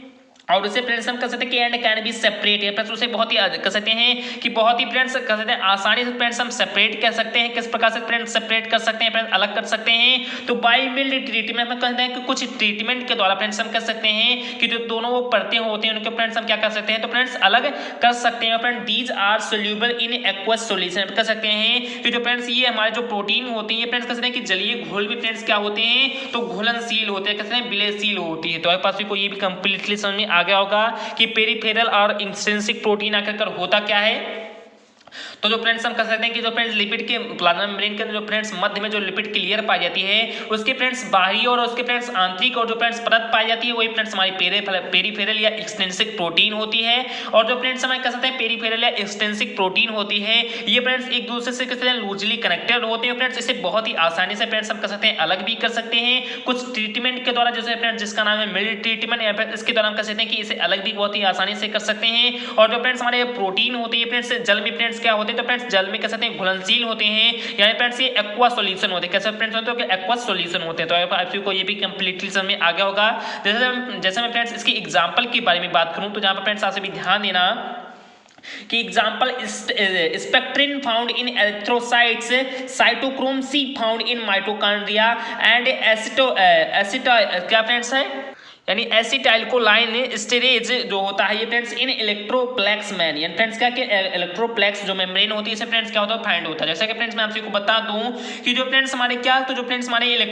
और उसे फ्रेंड्स हम कह सकते हैं कि एंड कैन बी सेपरेट है फ्रेंड्स, उसे बहुत ही कह सकते हैं कि बहुत ही फ्रेंड्स कह सकते हैं आसानी से फ्रेंड्स हम सेपरेट कर सकते हैं। किस प्रकार से फ्रेंड्स सेपरेट कर सकते हैं फ्रेंड्स, अलग कर सकते हैं, तो बाय मिल्ड ट्रीटमेंट हम कहते हैं कि कुछ ट्रीटमेंट के द्वारा फ्रेंड्स हम कह सकते हैं कि जो दोनों वो परतें होते हैं उनके फ्रेंड्स हम क्या कर सकते हैं, तो फ्रेंड्स अलग कर सकते हैं। Friends these are soluble in aqueous solution कह सकते हैं कि जो फ्रेंड्स ये हमारे जो प्रोटीन होते हैं ये फ्रेंड्स कह सकते हैं कि जलीय घोल भी फ्रेंड्स क्या होते हैं, तो घुलनशील होते हैं, कहते हैं विलयशील होती है। तो आपके पास भी कोई ये भी कंप्लीटली समझ में आ गया होगा कि पेरिफेरल और इंट्रिंसिक प्रोटीन आखिरकार होता क्या है। तो जो फ्रेंड्स हम कह सकते हैं कि जो फ्रेंड्स लिपिड के प्लाज्मा मेम्ब्रेन के जो फ्रेंड्स मध्य में जो लिपिड की लेयर पाई जाती है उसके फ्रेंड्स बाहरी और उसके फ्रेंड्स आंतरिक और जो फ्रेंड्स परत पाई जाती है वही फ्रेंड्स हमारी पेरिफेरल या एक्सटेंसिक प्रोटीन होती है। और जो फ्रेंड्स हम कह सकते हैं पेरिफेरल या एक्सटेंसिक प्रोटीन होती है ये फ्रेंड्स एक दूसरे से कहते हैं लूजली कनेक्टेड होते हैं फ्रेंड्स। इसे बहुत ही आसानी से फ्रेंड्स हम कह सकते हैं अलग भी कर सकते हैं कुछ ट्रीटमेंट के द्वारा, जैसे फ्रेंड्स जिसका नाम है मिल्ड ट्रीटमेंट या फिर इसके द्वारा हम कह सकते हैं कि इसे अलग भी बहुत ही आसानी से कर सकते हैं। और जो फ्रेंड्स हमारे प्रोटीन होते हैं फ्रेंड्स जल में फ्रेंड्स क्या होते हैं, तो फ्रेंड्स जल में कह सकते हैं घुलनशील होते हैं यानी फ्रेंड्स ये एक्वा सॉल्यूशन होते हैं। कैसे फ्रेंड्स होते हैं, एक्वा सॉल्यूशन होते हैं। तो आपको ये भी कंप्लीटली समझ में आ गया होगा। जैसे मैं फ्रेंड्स इसकी एग्जांपल के बारे में बात करूं तो जहां पर फ्रेंड्स आपसे भी ध्यान देना कि example spectrin found in erythrocytes, cytochrome c found in mitochondria and क्या फ्रेंड्स है यानी एसिटाइलकोलाइन स्टेरेज जो होता है ये फ्रेंड्स इन इलेक्ट्रोप्लेक्स मैन यानी फ्रेंड्स क्या कि इलेक्ट्रोप्लेक्स जो मेम्ब्रेन होती है इसे फ्रेंड्स क्या होता है फाइंड होता है। जैसा कि फ्रेंड्स मैं आपको बता दूं कि जो फ्रेंड्स हमारे क्या, तो जो फ्रेंड्स हमारे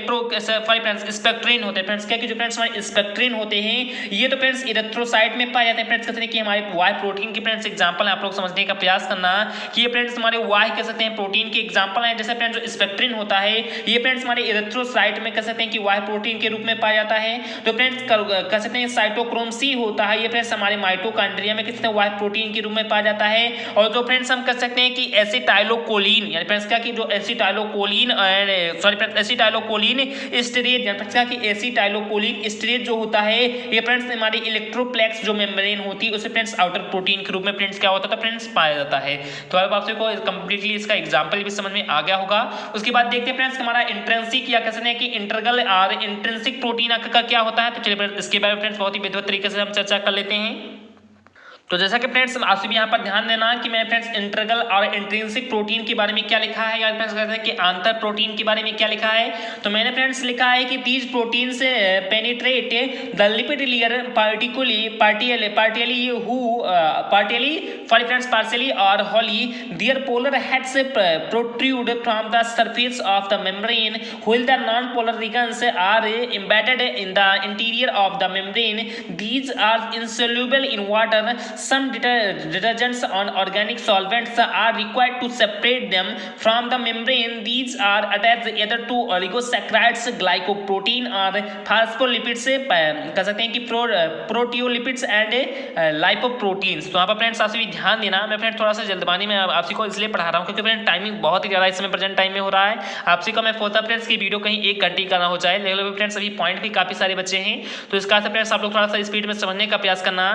फ्रेंड्स स्पेक्ट्रिन होते हैं फ्रेंड्स क्या कि जो फ्रेंड्स हमारे स्पेक्ट्रिन होते हैं ये तो फ्रेंड्स इरेथ्रोसाइट में पाए जाते हैं। फ्रेंड्स कहते हैं कि हमारे वाई प्रोटीन की फ्रेंड्स एग्जांपल आप लोग समझने का प्रयास करना कि ये फ्रेंड्स हमारे वाई कह सकते हैं प्रोटीन के एग्जांपल हैं। जैसे फ्रेंड्स जो स्पेक्ट्रिन होता है ये फ्रेंड्स हमारे इरेथ्रोसाइट में कह सकते हैं कि वाई प्रोटीन के रूप में पाया जाता है। तो फ्रेंड्स कह सकते हैं साइटोक्रोम सी होता है ये फ्रेंड्स हमारे माइटोकॉन्ड्रिया में किसने वाई प्रोटीन के रूप में पाया जाता है। और जो फ्रेंड्स हम कह सकते हैं कि एसिटाइलोकोलिन यानी फ्रेंड्स क्या कि जो एसिटाइलोकोलिन स्टेरेज यानी फ्रेंड्स क्या कि एसिटाइलोकोलिन स्टेरेज जो होता है ये फ्रेंड्स हमारी इलेक्ट्रोप्लेक्स जो मेम्ब्रेन होती है उसे फ्रेंड्स आउटर प्रोटीन के रूप में फ्रेंड्स क्या होता है फ्रेंड्स पाया जाता है। तो अब आपको कंप्लीटली इसका एग्जांपल भी समझ में आ गया होगा। उसके बाद देखते हैं फ्रेंड्स हमारा इंट्रिंसिक या कह सकते हैं कि इंटरगल और इंट्रिंसिक प्रोटीन का क्या होता है। तो चलिए इसके बारे में फ्रेंड्स बहुत ही बेहतर तरीके से हम चर्चा कर लेते हैं। तो जैसा कि फ्रेंड्स आप सभी यहाँ पर ध्यान देना कि मैं फ्रेंड्स इंटीग्रल और इंट्रिंसिक प्रोटीन के बारे में क्या लिखा है, या फ्रेंड्स कहते हैं कि आंतर प्रोटीन के बारे में क्या लिखा है। तो मैंने फ्रेंड्स लिखा है कि दीज प्रोटीन से penetrate the lipid layer partially or wholly their polar heads protrude from the surface of the membrane, while the non-polar regions are embedded in the interior of the membrane. These are insoluble in water. Some detergents and organic solvents are required to separate them from the membrane. These are attached either to oligosaccharides, glycoprotein और phospholipids से कह सकते हैं कि प्रोटियोलिपिड्स and lipoproteins. तो यहाँ पर friends आप सभी ध्यान देना, मैं फ्रेंड्स थोड़ा सा जल्दबाजी में आपसी को इसलिए पढ़ा रहा हूँ क्योंकि फ्रेंड टाइमिंग बहुत ही ज़्यादा इस समय प्रेजेंट टाइम में हो रहा है। आपसी को मैं फोता फ्रेंड्स की वीडियो कहीं 1 घंटे का ना हो जाए, लेकिन फ्रेंड्स अभी पॉइंट भी काफ़ी सारे बच्चे हैं, तो इसका फ्रेंड्स आप लोग थोड़ा सा स्पीड में समझने का प्रयास करना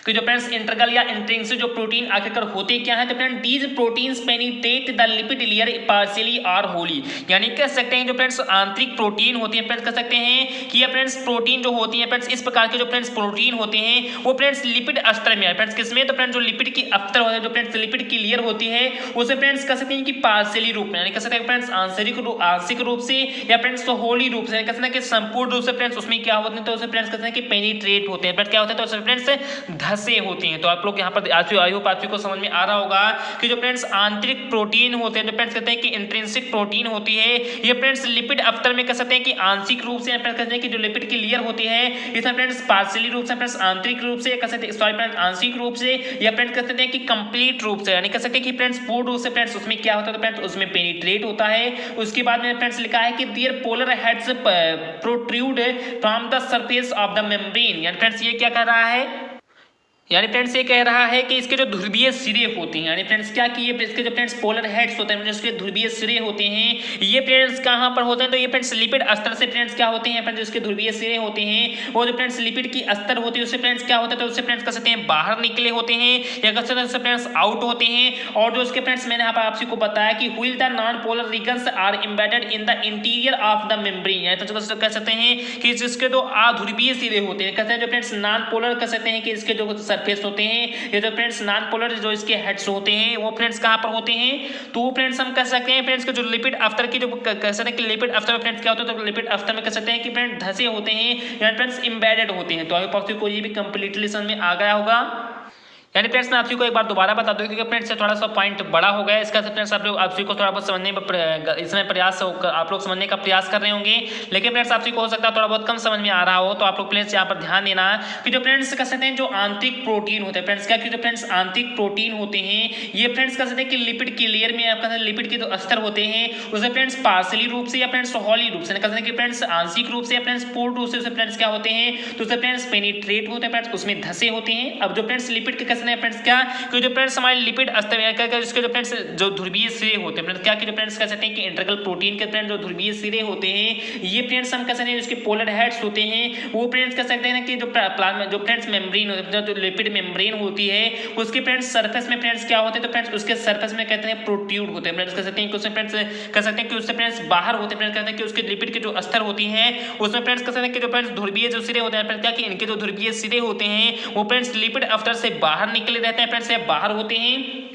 कि जो फ्रेंड्स इंटीग्रल या इंट्रिंसिक जो प्रोटीन आखिरकार होते क्या है। तो friend these proteins penetrate the lipid layer partially और होली, यानी कह सकते हैं जो फ्रेंड्स आंतरिक प्रोटीन होती है फ्रेंड्स कह सकते हैं कि ये फ्रेंड्स प्रोटीन जो होती है फ्रेंड्स इस प्रकार के जो फ्रेंड्स प्रोटीन होते हैं वो फ्रेंड्स लिपिड अस्तर में है फ्रेंड्स किसमें, तो फ्रेंड्स जो लिपिड की अस्तर होते हैं जो फ्रेंड्स लिपिड की लेयर होती है उसे फ्रेंड्स कह सकते हैं कि पार्शियली रूप में, यानी कह सकते हैं फ्रेंड्स आंशिक रूप से या फ्रेंड्स तो होली रूप से कह सकते हैं कि संपूर्ण रूप से फ्रेंड्स उसमें क्या होते हैं, तो उसे फ्रेंड्स कहते हैं कि पेनिट्रेट होते हैं फ्रेंड्स क्या होते हैं, तो उसे फ्रेंड्स धसे होती हैं। तो आप लोग यहाँ पर आई होप आप को समझ में आ रहा होगा कि जो फ्रेंड्स आंतरिक प्रोटीन होते हैं जो फ्रेंड्स कहते हैं कि इंट्रिंसिक प्रोटीन होती है ये फ्रेंड्स लिपिड अवतर में कह सकते हैं कि आंशिक रूप से फ्रेंड्स कहते हैं कि जो लिपिड की लेयर होती है इसमें फ्रेंड्स पार्शियली रूप से फ्रेंड्स आंतरिक रूप से कह सकते हैं सॉरी फ्रेंड्स आंशिक रूप से या फ्रेंड्स कह सकते हैं कि कंप्लीट रूप से, यानी कह सकते हैं कि फ्रेंड्स पूर्ण रूप से फ्रेंड्स उसमें क्या होता है, तो फ्रेंड्स उसमें पेनिट्रेट होता है। उसके बाद में फ्रेंड्स लिखा है कि their polar heads protrude from the surface of the membrane, यानी फ्रेंड्स ये क्या कर रहा है, यानी फ्रेंड्स ये कह रहा है कि इसके जो ध्रुवीय सिरे होते हैं, यानी फ्रेंड्स क्या कि ये इसके जो फ्रेंड्स पोलर हेड्स होते हैं जिसके ध्रुवीय सिरे होते हैं ये फ्रेंड्स कहाँ पर होते हैं, तो ये फ्रेंड्स लिपिड अस्तर से फ्रेंड्स क्या होते हैं फ्रेंड्स जिसके ध्रुवीय सिरे होते हैं वो जो फ्रेंड्स लिपिड की अस्तर होती है उससे फ्रेंड्स क्या होता है, तो उससे फ्रेंड्स कह सकते हैं बाहर निकले होते हैं या कह सकते हैं उससे फ्रेंड्स आउट होते हैं। और जो उसके फ्रेंड्स मैंने यहाँ पर आपसी को बताया कि while the non polar regions are embedded in the interior of the membrane, यानी तो कह सकते हैं कि जिसके जो अध्रुवीय सिरे होते हैं कहते हैं जो फ्रेंड्स नॉन पोलर कह सकते हैं कि इसके जो सरफेस होते हैं ये जो फ्रेंड्स नॉन पोलर जो इसके हेड्स होते हैं वो फ्रेंड्स कहाँ पर होते हैं, तो फ्रेंड्स हम कह सकते हैं फ्रेंड्स के जो लिपिड अफ्तर की जो कह सकते हैं कि लिपिड अफ्तर में फ्रेंड्स क्या होता है, तो लिपिड अफ्तर में कह सकते हैं कि फ्रेंड्स धसे होते हैं या फ्रेंड्स एम्बेडेड होते हैं। तो आई होप आपको ये भी कंप्लीटली समझ में आ गया होगा। यानी फ्रेंड्स मैं आपको एक बार दोबारा बता दूं क्योंकि फ्रेंड्स से थोड़ा सा पॉइंट बड़ा हो गया इसका फ्रेंड्स आप लोग आपसी को थोड़ा बहुत समझने में इसमें प्रयास आप लोग समझने का प्रयास कर रहे होंगे, लेकिन फ्रेंड्स आपसी को हो सकता है थोड़ा बहुत कम समझ में आ रहा हो। तो आप लोग प्लीज यहाँ पर ध्यान देना कि जो फ्रेंड्स कह सकते हैं जो आंतरिक प्रोटीन होते हैं फ्रेंड्स क्या कि जो फ्रेंड्स आंतरिक प्रोटीन होते हैं ये फ्रेंड्स कह सकते हैं कि लिपिड की लेयर में आपका लिपिड के जो अस्तर होते हैं उसे फ्रेंड्स पार्शियली रूप से या फ्रेंड्स हॉली रूप से कह सकते हैं कि फ्रेंड्स आंशिक रूप से या फ्रेंड्स पूर्ण रूप से फ्रेंड्स क्या होते हैं, तो उसे फ्रेंड्स पेनिट्रेट होते हैं फ्रेंड्स उसमें धसे होते हैं। अब जो फ्रेंड्स लिपिड के कह सकते हैं फ्रेंड्स क्या कि जो फ्रेंड्स हमारे लिपिड अस्तर जिसके जो फ्रेंड्स जो ध्रुवीय सिरे होते हैं फ्रेंड्स क्या कि जो फ्रेंड्स कह सकते हैं कि इंटीग्रल प्रोटीन के फ्रेंड्स जो ध्रुवीय सिरे होते हैं ये फ्रेंड्स हम कह सकते हैं जिसके पोलर हेड्स होते हैं वो फ्रेंड्स कह सकते हैं कि जो प्लाज्मा जो फ्रेंड्स मेम्ब्रेन होती है जो लिपिड मेम्ब्रेन होती है उसके फ्रेंड्स सरफेस में फ्रेंड्स क्या होते हैं, तो फ्रेंड्स उसके सरफेस में कहते हैं प्रोट्रूड होते हैं फ्रेंड्स कह सकते हैं कि उसमें फ्रेंड्स कह सकते हैं कि उससे फ्रेंड्स बाहर होते हैं फ्रेंड्स कहते हैं कि उसके लिपिड के जो अस्तर होती हैं उसमें फ्रेंड्स कह सकते हैं कि जो फ्रेंड्स ध्रुवीय जो सिरे होते हैं फ्रेंड्स क्या कि इनके जो ध्रुवीय सिरे होते हैं वो फ्रेंड्स लिपिड अफ्तर से बाहर निकले रहते हैं फ्रेंड्स बाहर होते हैं।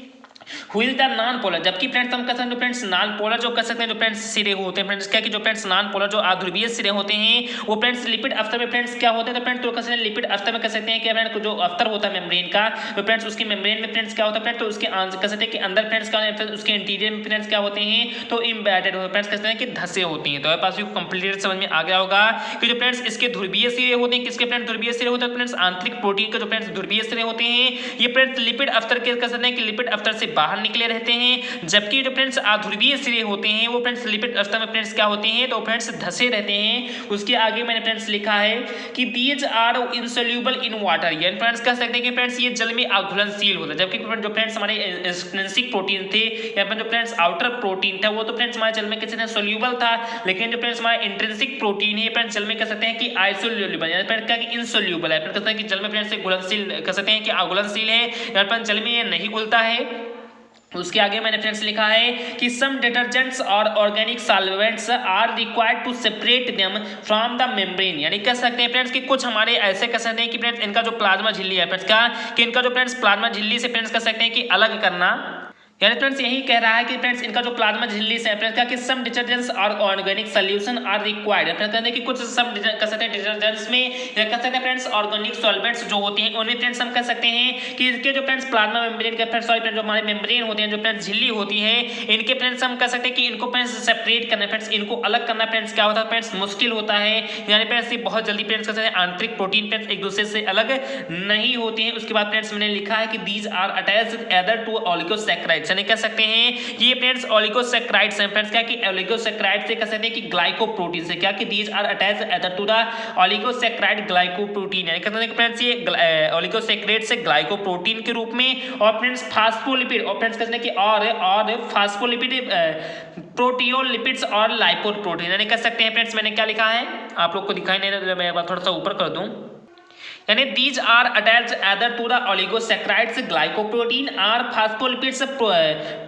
व्हिल द नॉन पोलर, जबकि फ्रेंड्स हम कह सकते हैं फ्रेंड्स नॉन पोलर जो कह सकते हैं जो फ्रेंड्स सिरे होते हैं फ्रेंड्स क्या कि जो फ्रेंड्स नॉन पोलर जो अध्रुवीय सिरे होते हैं वो फ्रेंड्स लिपिड अफ्तर में फ्रेंड्स क्या होते हैं, तो फ्रेंड्स तो कह सकते हैं लिपिड अफ्तर में कह सकते हैं कि फ्रेंड्स जो अफ्तर होता है मेम्ब्रेन का तो फ्रेंड्स उसके मेम्ब्रेन में फ्रेंड्स क्या होता है फ्रेंड्स तो उसके कह सकते हैं कि अंदर फ्रेंड्स क्या होता है उसके इंटीरियर में फ्रेंड्स क्या होते हैं, तो एम्बेडेड होते हैं फ्रेंड्स कहते हैं कि धसे होती हैं। तो पास कंप्लीट समझ में आ गया होगा कि जो फ्रेंड्स इसके ध्रुवीय सिरे होते हैं किसके फ्रेंड्स ध्रुवीय सिरे होते हैं फ्रेंड्स आंतरिक प्रोटीन के जो फ्रेंड्स ध्रुवीय सिरे होते हैं ये फ्रेंड्स लिपिड अफ्तर के कह सकते हैं कि लिपिड अफ्तर से बाहर निकले रहते हैं, जबकि जो फ्रेंड्स अध्रुवीय सिरे होते हैं वो फ्रेंड्स लिपिड अवस्था में फ्रेंड्स क्या होते हैं, तो फ्रेंड्स धसे रहते हैं। उसके आगे मैंने फ्रेंड्स लिखा है कि these are insoluble in water, यानी फ्रेंड्स कह सकते हैं कि फ्रेंड्स ये जल में अघुलनशील होता है, जबकि जो फ्रेंड्स हमारे इंट्रिंसिक प्रोटीन थे या फिर जो फ्रेंड्स आउटर प्रोटीन था वो तो फ्रेंड्स हमारे जल में कैसे थे सोल्यूबल था, लेकिन जो फ्रेंड्स हमारा इंट्रिंसिक प्रोटीन है फ्रेंड्स जल में कह सकते हैं कि आइसोल्यूबल यानी फ्रेंड्स क्या कि इनसोल्यूबल है, फिर कहते हैं कि जल में फ्रेंड्स घुलनशील कह सकते हैं कि अघुलनशील है या फिर जल में ये नहीं घुलता है। उसके आगे मैंने फ्रेंड्स लिखा है कि सम डिटर्जेंट्स और organic solvents are required to separate them from the membrane, यानी कह सकते हैं फ्रेंड्स कि कुछ हमारे ऐसे कह सकते हैं कि फ्रेंड्स इनका जो प्लाज्मा झिल्ली है फ्रेंड्स का, कि इनका जो फ्रेंड्स प्लाज्मा झिल्ली से फ्रेंड्स कह सकते हैं कि अलग करना, यानी फ्रेंड्स यही कह रहा है कि फ्रेंड्स इनका जो प्लाज्मा झिल्ली से फ्रेंड्स का कि सम डिटर्जेंट्स और organic solution are required, friends कहते हैं कि कुछ सम कह सकते हैं डिटर्जेंट्स में या कह सकते हैं फ्रेंड्स ऑर्गेनिक सॉल्वेंट्स जो होते हैं उनमें फ्रेंड्स हम कह सकते हैं कि इसके जो फ्रेंड्स प्लाज्मा मेम्ब्रेन के फ्रेंड्स जो हमारे मेम्ब्रेन होते हैं, जो फ्रेंड्स झिल्ली होती है, इनके फ्रेंड्स हम कह सकते हैं कि इनको फ्रेंड्स सेपरेट करना, फ्रेंड्स इनको अलग करना फ्रेंड्स क्या होता है फ्रेंड्स मुश्किल होता है, यानी फ्रेंड्स ये बहुत जल्दी फ्रेंड्स कह सकते हैं आंतरिक प्रोटीन फ्रेंड्स एक दूसरे से अलग नहीं होते हैं। उसके बाद फ्रेंड्स मैंने लिखा है कि these are attached either to oligosaccharides, यानी कह सकते हैं ये फ्रेंड्स ऑलिगोसैकेराइड्स हैं फ्रेंड्स क्या कि ऑलिगोसैकेराइड से कह सकते हैं कि ग्लाइकोप्रोटीन से क्या कि these are attached either to the oligosaccharide glycoprotein, यानी कहते हैं कि फ्रेंड्स ये ऑलिगोसैकेराइड से ग्लाइकोप्रोटीन के रूप में और फ्रेंड्स फास्फोलिपिड और फ्रेंड्स कहते हैं कि और फास्फोलिपिड प्रोटियोलिपिड्स और लाइपोप्रोटीन, यानी कह सकते हैं फ्रेंड्स मैंने क्या लिखा है आप लोग को दिखाई नहीं दे रहा, मैं थोड़ा सा ऊपर कर दूं, यानी these are attached either to the oligosaccharides glycoprotein or phospholipids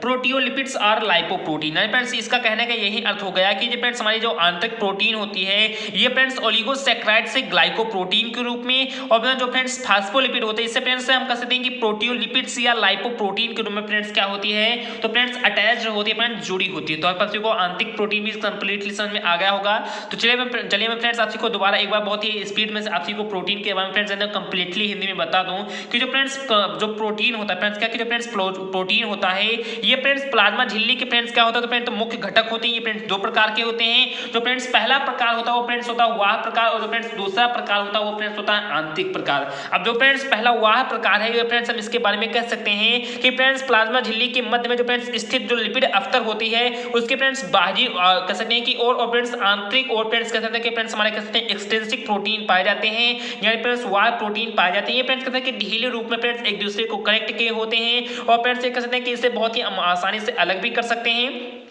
proteolipids और लाइपोप्रोटीन, यानी फ्रेंड्स इसका कहने का यही अर्थ हो गया कि ये फ्रेंड्स हमारी जो आंतरिक प्रोटीन होती है ये फ्रेंड्स ऑलिगोसैकेराइड से ग्लाइकोप्रोटीन के रूप में और जो फ्रेंड्स फास्फोलिपिड होते हैं इससे फ्रेंड्स हम कह सकते हैं कि प्रोटियोलिपिड्स या लाइपोप्रोटीन के रूप में फ्रेंड्स क्या होती है तो फ्रेंड्स अटैच्ड होती है, फ्रेंड्स जुड़ी होती है। तो आप सभी को आंतरिक प्रोटीन भी कंप्लीटली समझ में आ गया होगा। तो चलिए मैं फ्रेंड्स आप सभी को दोबारा एक बार बहुत ही स्पीड में आप सभी को प्रोटीन के बारे में कंप्लीटली हिंदी में बता दूं कि जो फ्रेंड्स जो प्रोटीन होता है फ्रेंड्स क्या कि जो फ्रेंड्स प्रोटीन होता है ये फ्रेंड्स प्लाज्मा झिल्ली के फ्रेंड्स क्या होता है तो फ्रेंड्स मुख्य घटक होते हैं। ये फ्रेंड्स दो प्रकार के होते हैं। जो फ्रेंड्स पहला प्रकार होता है वो फ्रेंड्स होता है वाह प्रकार और जो फ्रेंड्स दूसरा प्रकार होता है वो फ्रेंड्स होता है आंतरिक प्रकार। अब जो फ्रेंड्स पहला वाह प्रकार है ये फ्रेंड्स हम इसके बारे में कह सकते हैं कि फ्रेंड्स प्लाज्मा झिल्ली के मध्य में जो फ्रेंड्स स्थित जो लिपिड अफ्तर होती है उसके फ्रेंड्स बाहरी कह सकते हैं कि और फ्रेंड्स आंतरिक और फ्रेंड्स कह सकते हैं कि फ्रेंड्स हमारे कह सकते हैं एक्सट्रिंसिक प्रोटीन पाए जाते हैं, यानी फ्रेंड्स वाह प्रोटीन पाए जाते हैं। ये फ्रेंड्स कहते हैं कि ढीले रूप में फ्रेंड्स एक दूसरे को कनेक्ट किए होते हैं और फ्रेंड्स ये कह सकते हैं कि इसे बहुत ही आसानी से अलग भी कर सकते हैं।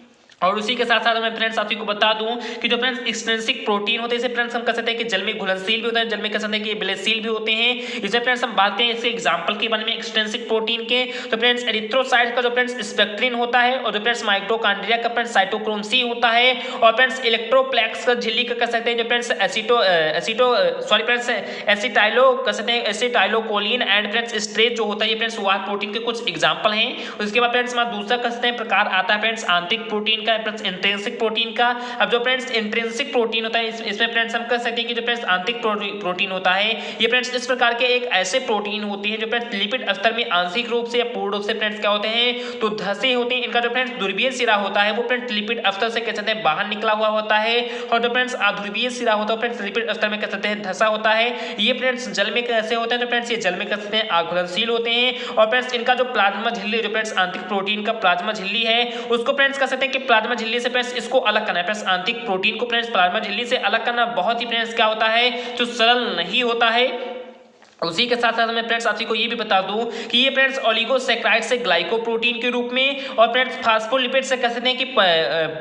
और उसी के साथ साथ मैं फ्रेंड्स आप को बता दूं कि जो फ्रेंड्स एक्सट्रिंसिक प्रोटीन होते हैं इसे फ्रेंड्स हम कह सकते हैं कि जल में घुलनशील भी होते हैं, जल में कह सकते हैं कि विलयशील भी होते हैं। इसे फ्रेंड्स हम बात करें इसके एग्जांपल के बारे में एक्सट्रिंसिक प्रोटीन के तो फ्रेंड्स एरिथ्रोसाइट का जो फ्रेंड्स स्पेक्ट्रिन होता है और जो फ्रेंड्स माइटोकॉन्ड्रिया का फ्रेंड्स साइटोक्रोम सी होता है और फ्रेंड्स इलेक्ट्रोप्लेक्स का झिल्ली का कह सकते हैं जो फ्रेंड्स एसिटाइलो कह सकते हैं एसिटाइलोकोलिन एंड फ्रेंड्स स्ट्रेच जो होता है ये फ्रेंड्स वाह प्रोटीन के कुछ एग्जांपल हैं। उसके बाद फ्रेंड्स हमारा दूसरा कह सकते हैं प्रकार आता है फ्रेंड्स आंतरिक प्रोटीन का, फ्रेंड्स इंट्रिंसिक प्रोटीन का। अब जो फ्रेंड्स इंट्रिंसिक प्रोटीन होता है इसमें फ्रेंड्स हम कह सकते हैं कि जो फ्रेंड्स आंतरिक प्रोटीन होता है ये फ्रेंड्स इस प्रकार के एक ऐसे प्रोटीन होती है जो फ्रेंड्स लिपिड स्तर में आंशिक रूप से या पूर्ण रूप से फ्रेंड्स क्या होते हैं तो धसे होते हैं। इनका जो फ्रेंड्स ध्रुवीय सिरा होता है वो फ्रेंड्स लिपिड स्तर से कह सकते हैं बाहर निकला हुआ होता है और जो फ्रेंड्स अध्रुवीय सिरा होता है फ्रेंड्स लिपिड स्तर में कह सकते हैं धसा होता है। ये फ्रेंड्स जल में कैसे होते हैं तो फ्रेंड्स ये जल में कह सकते हैं आघूलनशील होते हैं और फ्रेंड्स इनका जो प्लाज्मा झिल्ली जो फ्रेंड्स आंतरिक प्रोटीन का प्लाज्मा झिल्ली है उसको फ्रेंड्स कह सकते हैं कि प्लाज्मा झिल्ली से फ्रेंड्स इसको अलग करना है। फ्रेंड्स आंतरिक प्रोटीन को फ्रेंड्स प्लाज्मा झिल्ली से अलग करना बहुत ही फ्रेंड्स क्या होता है जो सरल नहीं होता है। उसी के साथ साथ मैं फ्रेंड्स आप को ये भी बता दूं कि ये फ्रेंड्स ऑलिगोसैकेराइड से ग्लाइकोप्रोटीन के रूप में और फ्रेंड्स फास्फोलिपिड से कह सकते हैं कि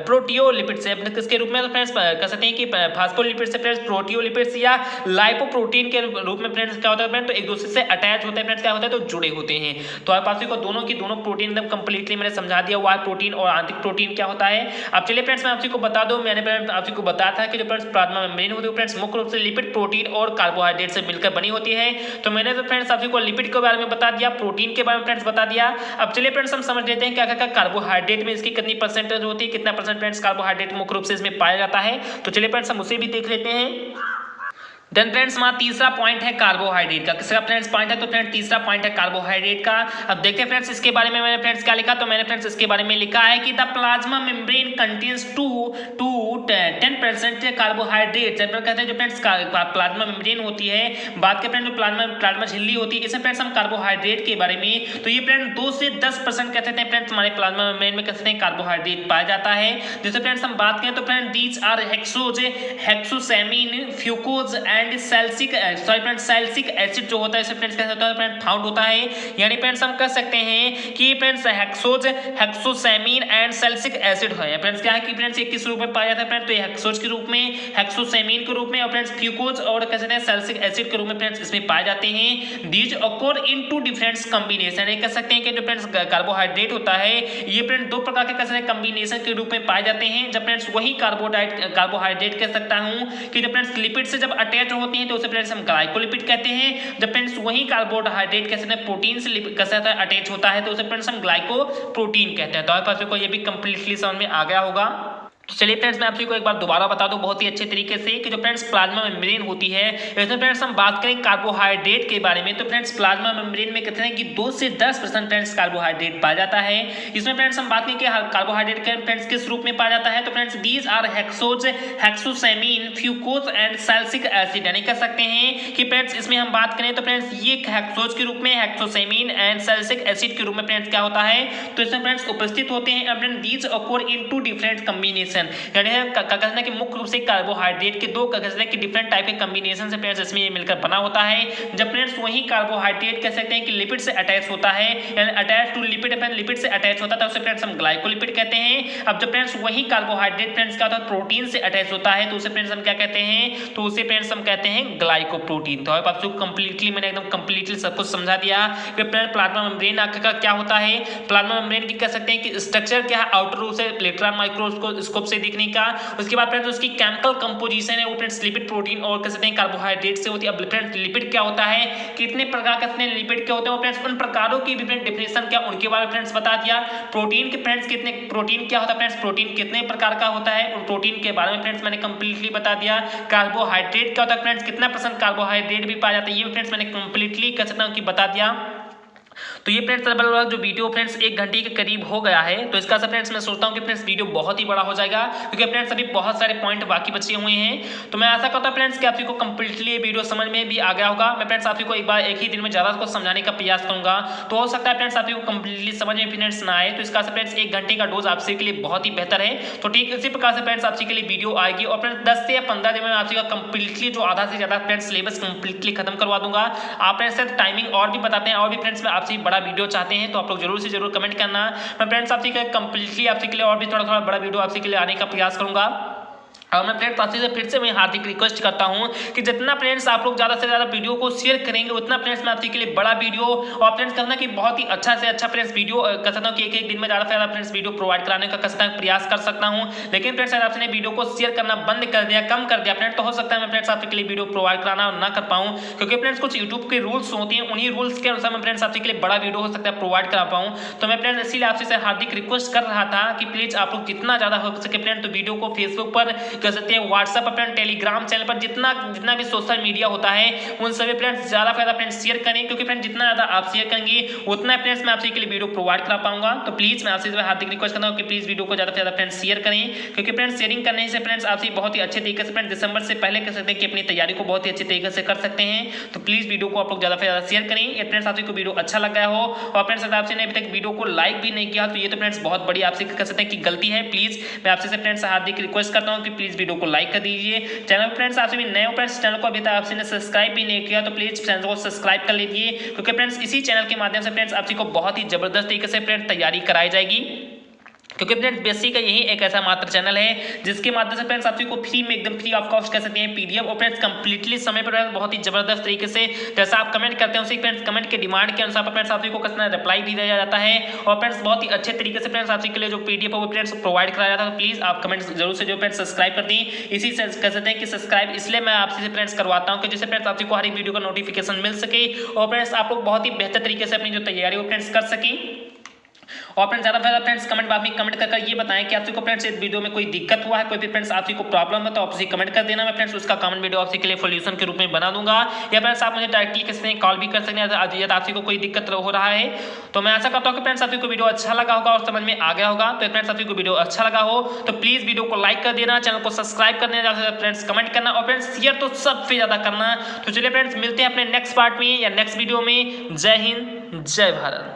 प्रोटियोलिपिड से किसके रूप में तो फ्रेंड्स कह सकते हैं कि फास्फोलिपिड से फ्रेंड्स प्रोटियोलिपिड्स या लाइपोप्रोटीन के रूप में फ्रेंड्स क्या होता है फ्रेंड्स तो एक दूसरे से अटैच होते हैं, फ्रेंड्स क्या होता है तो जुड़े होते हैं। तो आप को दोनों प्रोटीन एकदम कंप्लीटली मैंने समझा दिया वाह प्रोटीन और आंतरिक प्रोटीन क्या होता है। अब चलिए फ्रेंड्स मैं आप को बता दूं मैंने आप को बताया था कि जो फ्रेंड्स प्लाज्मा मेम्ब्रेन होती है फ्रेंड्स मुख्य रूप से लिपिड प्रोटीन और कार्बोहाइड्रेट से मिलकर बनी होती है। तो मैंने तो फ्रेंड्स आप को लिपिड के बारे में बता दिया, प्रोटीन के बारे में फ्रेंड्स बता दिया। अब चलिए फ्रेंड्स हम समझ लेते हैं क्या क्या कार्बोहाइड्रेट में इसकी कितनी परसेंटेज होती है, कितना परसेंट फ्रेंड्स कार्बोहाइड्रेट मुख्य रूप से इसमें पाया जाता है। तो चलिए फ्रेंड्स हम उसे भी देख लेते हैं। देन फ्रेंड्स हमारा तीसरा पॉइंट है कार्बोहाइड्रेट का। किसका फ्रेंड्स पॉइंट है तो फ्रेंड्स तीसरा पॉइंट है कार्बोहाइड्रेट का। अब देखते हैं फ्रेंड्स इसके बारे में मैंने फ्रेंड्स क्या लिखा तो मैंने फ्रेंड्स इसके बारे में लिखा है कि the plasma membrane contains 10% carbohydrate. जब कहते हैं जो फ्रेंड्स प्लाज्मा मेम्ब्रेन होती है बात के फ्रेंड्स जो प्लाज्मा झिल्ली होती है इसमें फ्रेंड्स हम कार्बोहाइड्रेट के बारे में तो ये फ्रेंड्स 2 से 10% कहते हैं फ्रेंड्स हमारे प्लाज्मा मेम्ब्रेन में कहते हैं कार्बोहाइड्रेट पाया जाता है। जैसे फ्रेंड्स हम बात करें तो friends these are hexosamine fucose and and sialic acid जो होता है इसे फ्रेंड्स कैसे होता है फ्रेंड्स फाउंड होता है। यानी फ्रेंड्स हम कह सकते हैं कि फ्रेंड्स हेक्सोसैमीन एंड सैलिसिक एसिड है फ्रेंड्स क्या है कि फ्रेंड्स ये किस रूप में पाया जाता है फ्रेंड्स, तो ये हेक्सोज के रूप में, हेक्सोसैमीन के रूप में और फ्रेंड्स फ्यूकोज और कह सकते हैं सैलिसिक एसिड के रूप में फ्रेंड्स इसमें पाए जाते हैं। These occur in two different combination, ये कह सकते हैं कि जो फ्रेंड्स कार्बोहाइड्रेट होता है ये फ्रेंड्स दो प्रकार के कह सकते हैं कॉम्बिनेशन के रूप में पाए जाते हैं। जब फ्रेंड्स वही कार्बोहाइड्रेट कह सकता हूं कि जब फ्रेंड्स लिपिड से जब अटैच होते हैं तो उसे फ्रेंड्स हम ग्लाइकोलिपिड कहते हैं। जब फ्रेंड्स वही कार्बोहाइड्रेट कह सकते हैं प्रोटीन से कह सकते हैं अटैच होता है तो उसे फ्रेंड्स हम ग्लाइकोप्रोटीन कहते हैं। तो आपके पास को ये भी कंप्लीटली समझ में आ गया होगा। तो चलिए फ्रेंड्स मैं आपको एक बार दोबारा बता दूं बहुत ही अच्छे तरीके से कि जो फ्रेंड्स प्लाज्मा मेम्ब्रेन होती है इसमें फ्रेंड्स हम बात करें कार्बोहाइड्रेट के बारे में तो फ्रेंड्स प्लाज्मा मेम्ब्रेन में कहते हैं कि 2 से 10% फ्रेंड्स कार्बोहाइड्रेट पाया जाता है। इसमें फ्रेंड्स हम बात करें कि कार्बोहाइड्रेट के फ्रेंड्स किस रूप में पाया जाता है तो friends these are hexose, hexosamine, fucose and sialic acid. यानी कह सकते हैं कि फ्रेंड्स इसमें हम बात करें तो फ्रेंड्स ये हेक्सोज के रूप में, हेक्सोसैमीन एंड सैलिसिक एसिड के रूप में फ्रेंड्स क्या होता है तो इसमें फ्रेंड्स उपस्थित होते हैं। अब friends these occur in two different combination, यानी कहना कि मुख्य रूप से कार्बोहाइड्रेट के दो कहते कि डिफरेंट टाइप के कॉम्बिनेशन से फ्रेंड्स इसमें मिलकर बना होता है। जब फ्रेंड्स वही कार्बोहाइड्रेट कह सकते हैं कि लिपिड से अटैच होता है, यानी अटैच टू लिपिड, लिपिड से अटैच होता है उसे फ्रेंड्स हम ग्लाइकोलिपिड कहते हैं। अब जब फ्रेंड्स वही कार्बोहाइड्रेट फ्रेंड्स क्या होता है प्रोटीन से अटैच होता है तो उसे फ्रेंड्स हम क्या कहते हैं तो उसे फ्रेंड्स हम कहते हैं ग्लाइकोप्रोटीन। तो आपको कंप्लीटली मैंने एकदम कंप्लीटली सब कुछ समझा दिया कि प्लाज्मा मेम्ब्रेन का क्या होता है। प्लाज्मा मेम्ब्रेन की कह सकते हैं कि स्ट्रक्चर क्या है, आउटर रूप से इलेक्ट्रॉन माइक्रोस्कोप से देखने का। उसके बाद फ्रेंड्स उसकी केमिकल कंपोजिशन है वो फ्रेंड्स लिपिड, प्रोटीन और कह सकते हैं कार्बोहाइड्रेट से होती है। अब फ्रेंड्स लिपिड क्या होता है, कितने प्रकार के कितने लिपिड क्या होते हैं फ्रेंड्स उन प्रकारों की भी डेफिनेशन क्या उनके बारे में फ्रेंड्स बता दिया। प्रोटीन के फ्रेंड्स कितने, प्रोटीन क्या होता है फ्रेंड्स, प्रोटीन कितने प्रकार का होता है और प्रोटीन के बारे में फ्रेंड्स मैंने कंप्लीटली बता दिया। कार्बोहाइड्रेट क्या होता है फ्रेंड्स, कितना % कार्बोहाइड्रेट भी पाया जाता है ये फ्रेंड्स मैंने कंप्लीटली कह सकता हूँ कि बता दिया। तो ये फ्रेंड्स लगभग जो वीडियो फ्रेंड्स 1 घंटे के करीब हो गया है तो इसका सब फ्रेंड्स मैं सोचता हूँ कि फ्रेंड्स वीडियो बहुत ही बड़ा हो जाएगा क्योंकि फ्रेंड्स अभी बहुत सारे पॉइंट बाकी बचे हुए हैं। तो मैं आशा करता हूँ फ्रेंड्स कि आप सभी को कंप्लीटली ये वीडियो समझ में भी आ गया होगा। मैं फ्रेंड्स आप सभी को एक बार एक ही दिन में ज़्यादा को समझाने का प्रयास करूंगा तो हो सकता है फ्रेंड्स आप सभी को कंप्लीटली समझ में फ्रेंड्स ना आए तो इसका फ्रेंड्स 1 घंटे का डोज आप सभी के लिए बहुत ही बेहतर है। तो ठीक इसी प्रकार से फ्रेंड्स आप सभी के लिए वीडियो आएगी और फ्रेंड्स 10 से या 15 दिन में आप सभी का कंप्लीटली जो आधा से ज़्यादा फ्रेंड्स सिलेबस कंप्लीटली खत्म करवा दूंगा। आप फ्रेंड्स टाइमिंग और भी बताते हैं और भी फ्रेंड्स में आप सभी बड़ा वीडियो चाहते हैं तो आप लोग जरूर से जरूर कमेंट करना। मैं फ्रेंड्स आपसे कंप्लीटली आपसे के लिए और भी थोड़ा बड़ा वीडियो आपसे के लिए आने का प्रयास करूंगा। और मैं फ्रेंड्स आपसे फिर से मैं हार्दिक रिक्वेस्ट करता हूं कि जितना फ्रेंड्स आप लोग ज़्यादा से ज़्यादा वीडियो को शेयर करेंगे उतना फ्रेंड्स मैं आपके लिए बड़ा वीडियो और फ्रेंड्स करना कि बहुत ही अच्छा से अच्छा फ्रेंड्स वीडियो कर सकता हूँ कि एक दिन में ज़्यादा से ज़्यादा फ्रेंड्स वीडियो प्रोवाइड कराने का प्रयास कर सकता हूँ। लेकिन फ्रेंड्स अगर आपने वीडियो को शेयर करना बंद कर दिया, कम कर दिया फ्रेंड्स तो हो सकता है मैं फ्रेंड्स आपके लिए वीडियो प्रोवाइड कराना ना कर पाऊँ क्योंकि फ्रेंड्स कुछ यूट्यूब के रूल्स होते हैं उन्हीं रूल्स के अनुसार मैं फ्रेंड्स आपके लिए बड़ा वीडियो हो सकता है प्रोवाइड करा पाऊँ। तो मैं फ्रेंड्स इसीलिए आपसे हार्दिक रिक्वेस्ट कर रहा था कि प्लीज़ आप लोग जितना ज़्यादा हो सके फ्रेंड तो वीडियो को फेसबुक पर कर सकते हैं, व्हाट्सएप अपना टेलीग्राम चैनल पर जितना भी सोशल मीडिया होता है उन सभी फ्रेंड्स ज़्यादा फायदा फ्रेंड्स शेयर करें क्योंकि फ्रेंड्स जितना ज़्यादा आप शेयर करेंगे उतना फ्रेंड्स मैं आपसे के लिए वीडियो प्रोवाइड करा पाऊंगा। तो प्लीज़ मैं आपसे हार्दिक रिक्वेस्ट करता हूँ कि प्लीज़ वीडियो को ज़्यादा से ज़्यादा फ्रेंड्स शेयर करें क्योंकि फ्रेंड्स शेयरिंग करने से फ्रेंड्स आपसे बहुत ही अच्छे तरीके से फ्रेंड्स दिसंबर से पहले कर सकते हैं कि अपनी तैयारी को बहुत ही अच्छे तरीके से कर सकते हैं। तो प्लीज़ वीडियो को आप लोग ज़्यादा से ज़्यादा शेयर करें। ये फ्रेंड्स आपसे को वीडियो अच्छा लग गया हो और फ्रेंड्स अगर आपसे अभी तक वीडियो को लाइक भी नहीं किया तो ये तो फ्रेंड्स बहुत बड़ी आपसे कह सकते हैं कि गलती है। प्लीज़ मैं आपसे फ्रेंड्स हार्दिक रिक्वेस्ट करता हूँ कि प्लीज़ वीडियो को लाइक कर दीजिए। चैनल फ्रेंड्स आपसे भी नए फ्रेंड्स चैनल को अभी तक आपने सब्सक्राइब भी नहीं किया तो प्लीज चैनल को सब्सक्राइब कर लीजिए क्योंकि फ्रेंड्स इसी चैनल के माध्यम से फ्रेंड्स आपसी को बहुत ही जबरदस्त तरीके से फ्रेंड्स तैयारी कराई जाएगी क्योंकि फ्रेंड्स बेसिक का यही एक ऐसा मात्र चैनल है जिसके माध्यम से फ्रेंड्स आप को फ्री में एकदम फ्री ऑफ कॉस्ट कह सकते हैं पीडीएफ और फ्रेंड्स कंप्लीटली समय पर बहुत ही जबरदस्त तरीके से जैसा आप कमेंट करते हैं उसी फ्रेंड्स कमेंट के डिमांड के अनुसार फ्रेंड्स आप को कसना रिप्लाई भी दिया जाता है और फ्रेंड्स बहुत ही अच्छे तरीके से फ्रेंड्स आपके लिए जो पीडीएफ है वो फ्रेंड्स प्रोवाइड कराया जाता है। तो प्लीज आप कमेंट जरूर से जो फ्रेंड्स सब्सक्राइब कर दें। इसी से कह सकते हैं कि सब्सक्राइब इसलिए मैं आपसे फ्रेंड्स करवाता हूँ कि जिससे फ्रेंड्स आपको हर एक वीडियो का नोटिफिकेशन मिल सके और फ्रेंड्स आप लोग बहुत ही बेहतर तरीके से अपनी जो तैयारी वो फ्रेंड्स कर सकें। और फ्रेंड्स ज़्यादा ज़्यादा फ्रेंड्स कमेंट बॉक्स में कमेंट कर ये बताएं कि आपको फ्रेंड्स इस वीडियो में कोई दिक्कत हुआ है, कोई भी फ्रेंड्स आपको प्रॉब्लम है तो आप उसे कमेंट कर देना। मैं फ्रेंड्स उसका कमेंट वीडियो आपके लिए सोल्यूशन के रूप में बना दूंगा या फ्रेंड्स आप मुझे डायरेक्टली किसी ने कॉल भी कर सकते हैं यदि आपको कोई दिक्कत हो रहा है। तो मैं आशा करता हूँ कि फ्रेंड्स आपको वीडियो अच्छा लगा होगा और समझ में आ गया होगा। तो फ्रेंड्स आपको वीडियो अच्छा लगा हो तो प्लीज़ वीडियो को लाइक कर देना, चैनल को सब्सक्राइब करना, ज़्यादा फ्रेंड्स कमेंट करना और फ्रेंड्स शेयर तो सबसे ज़्यादा करना। तो चलिए फ्रेंड्स मिलते हैं अपने नेक्स्ट पार्ट में या नेक्स्ट वीडियो में। जय हिंद, जय भारत।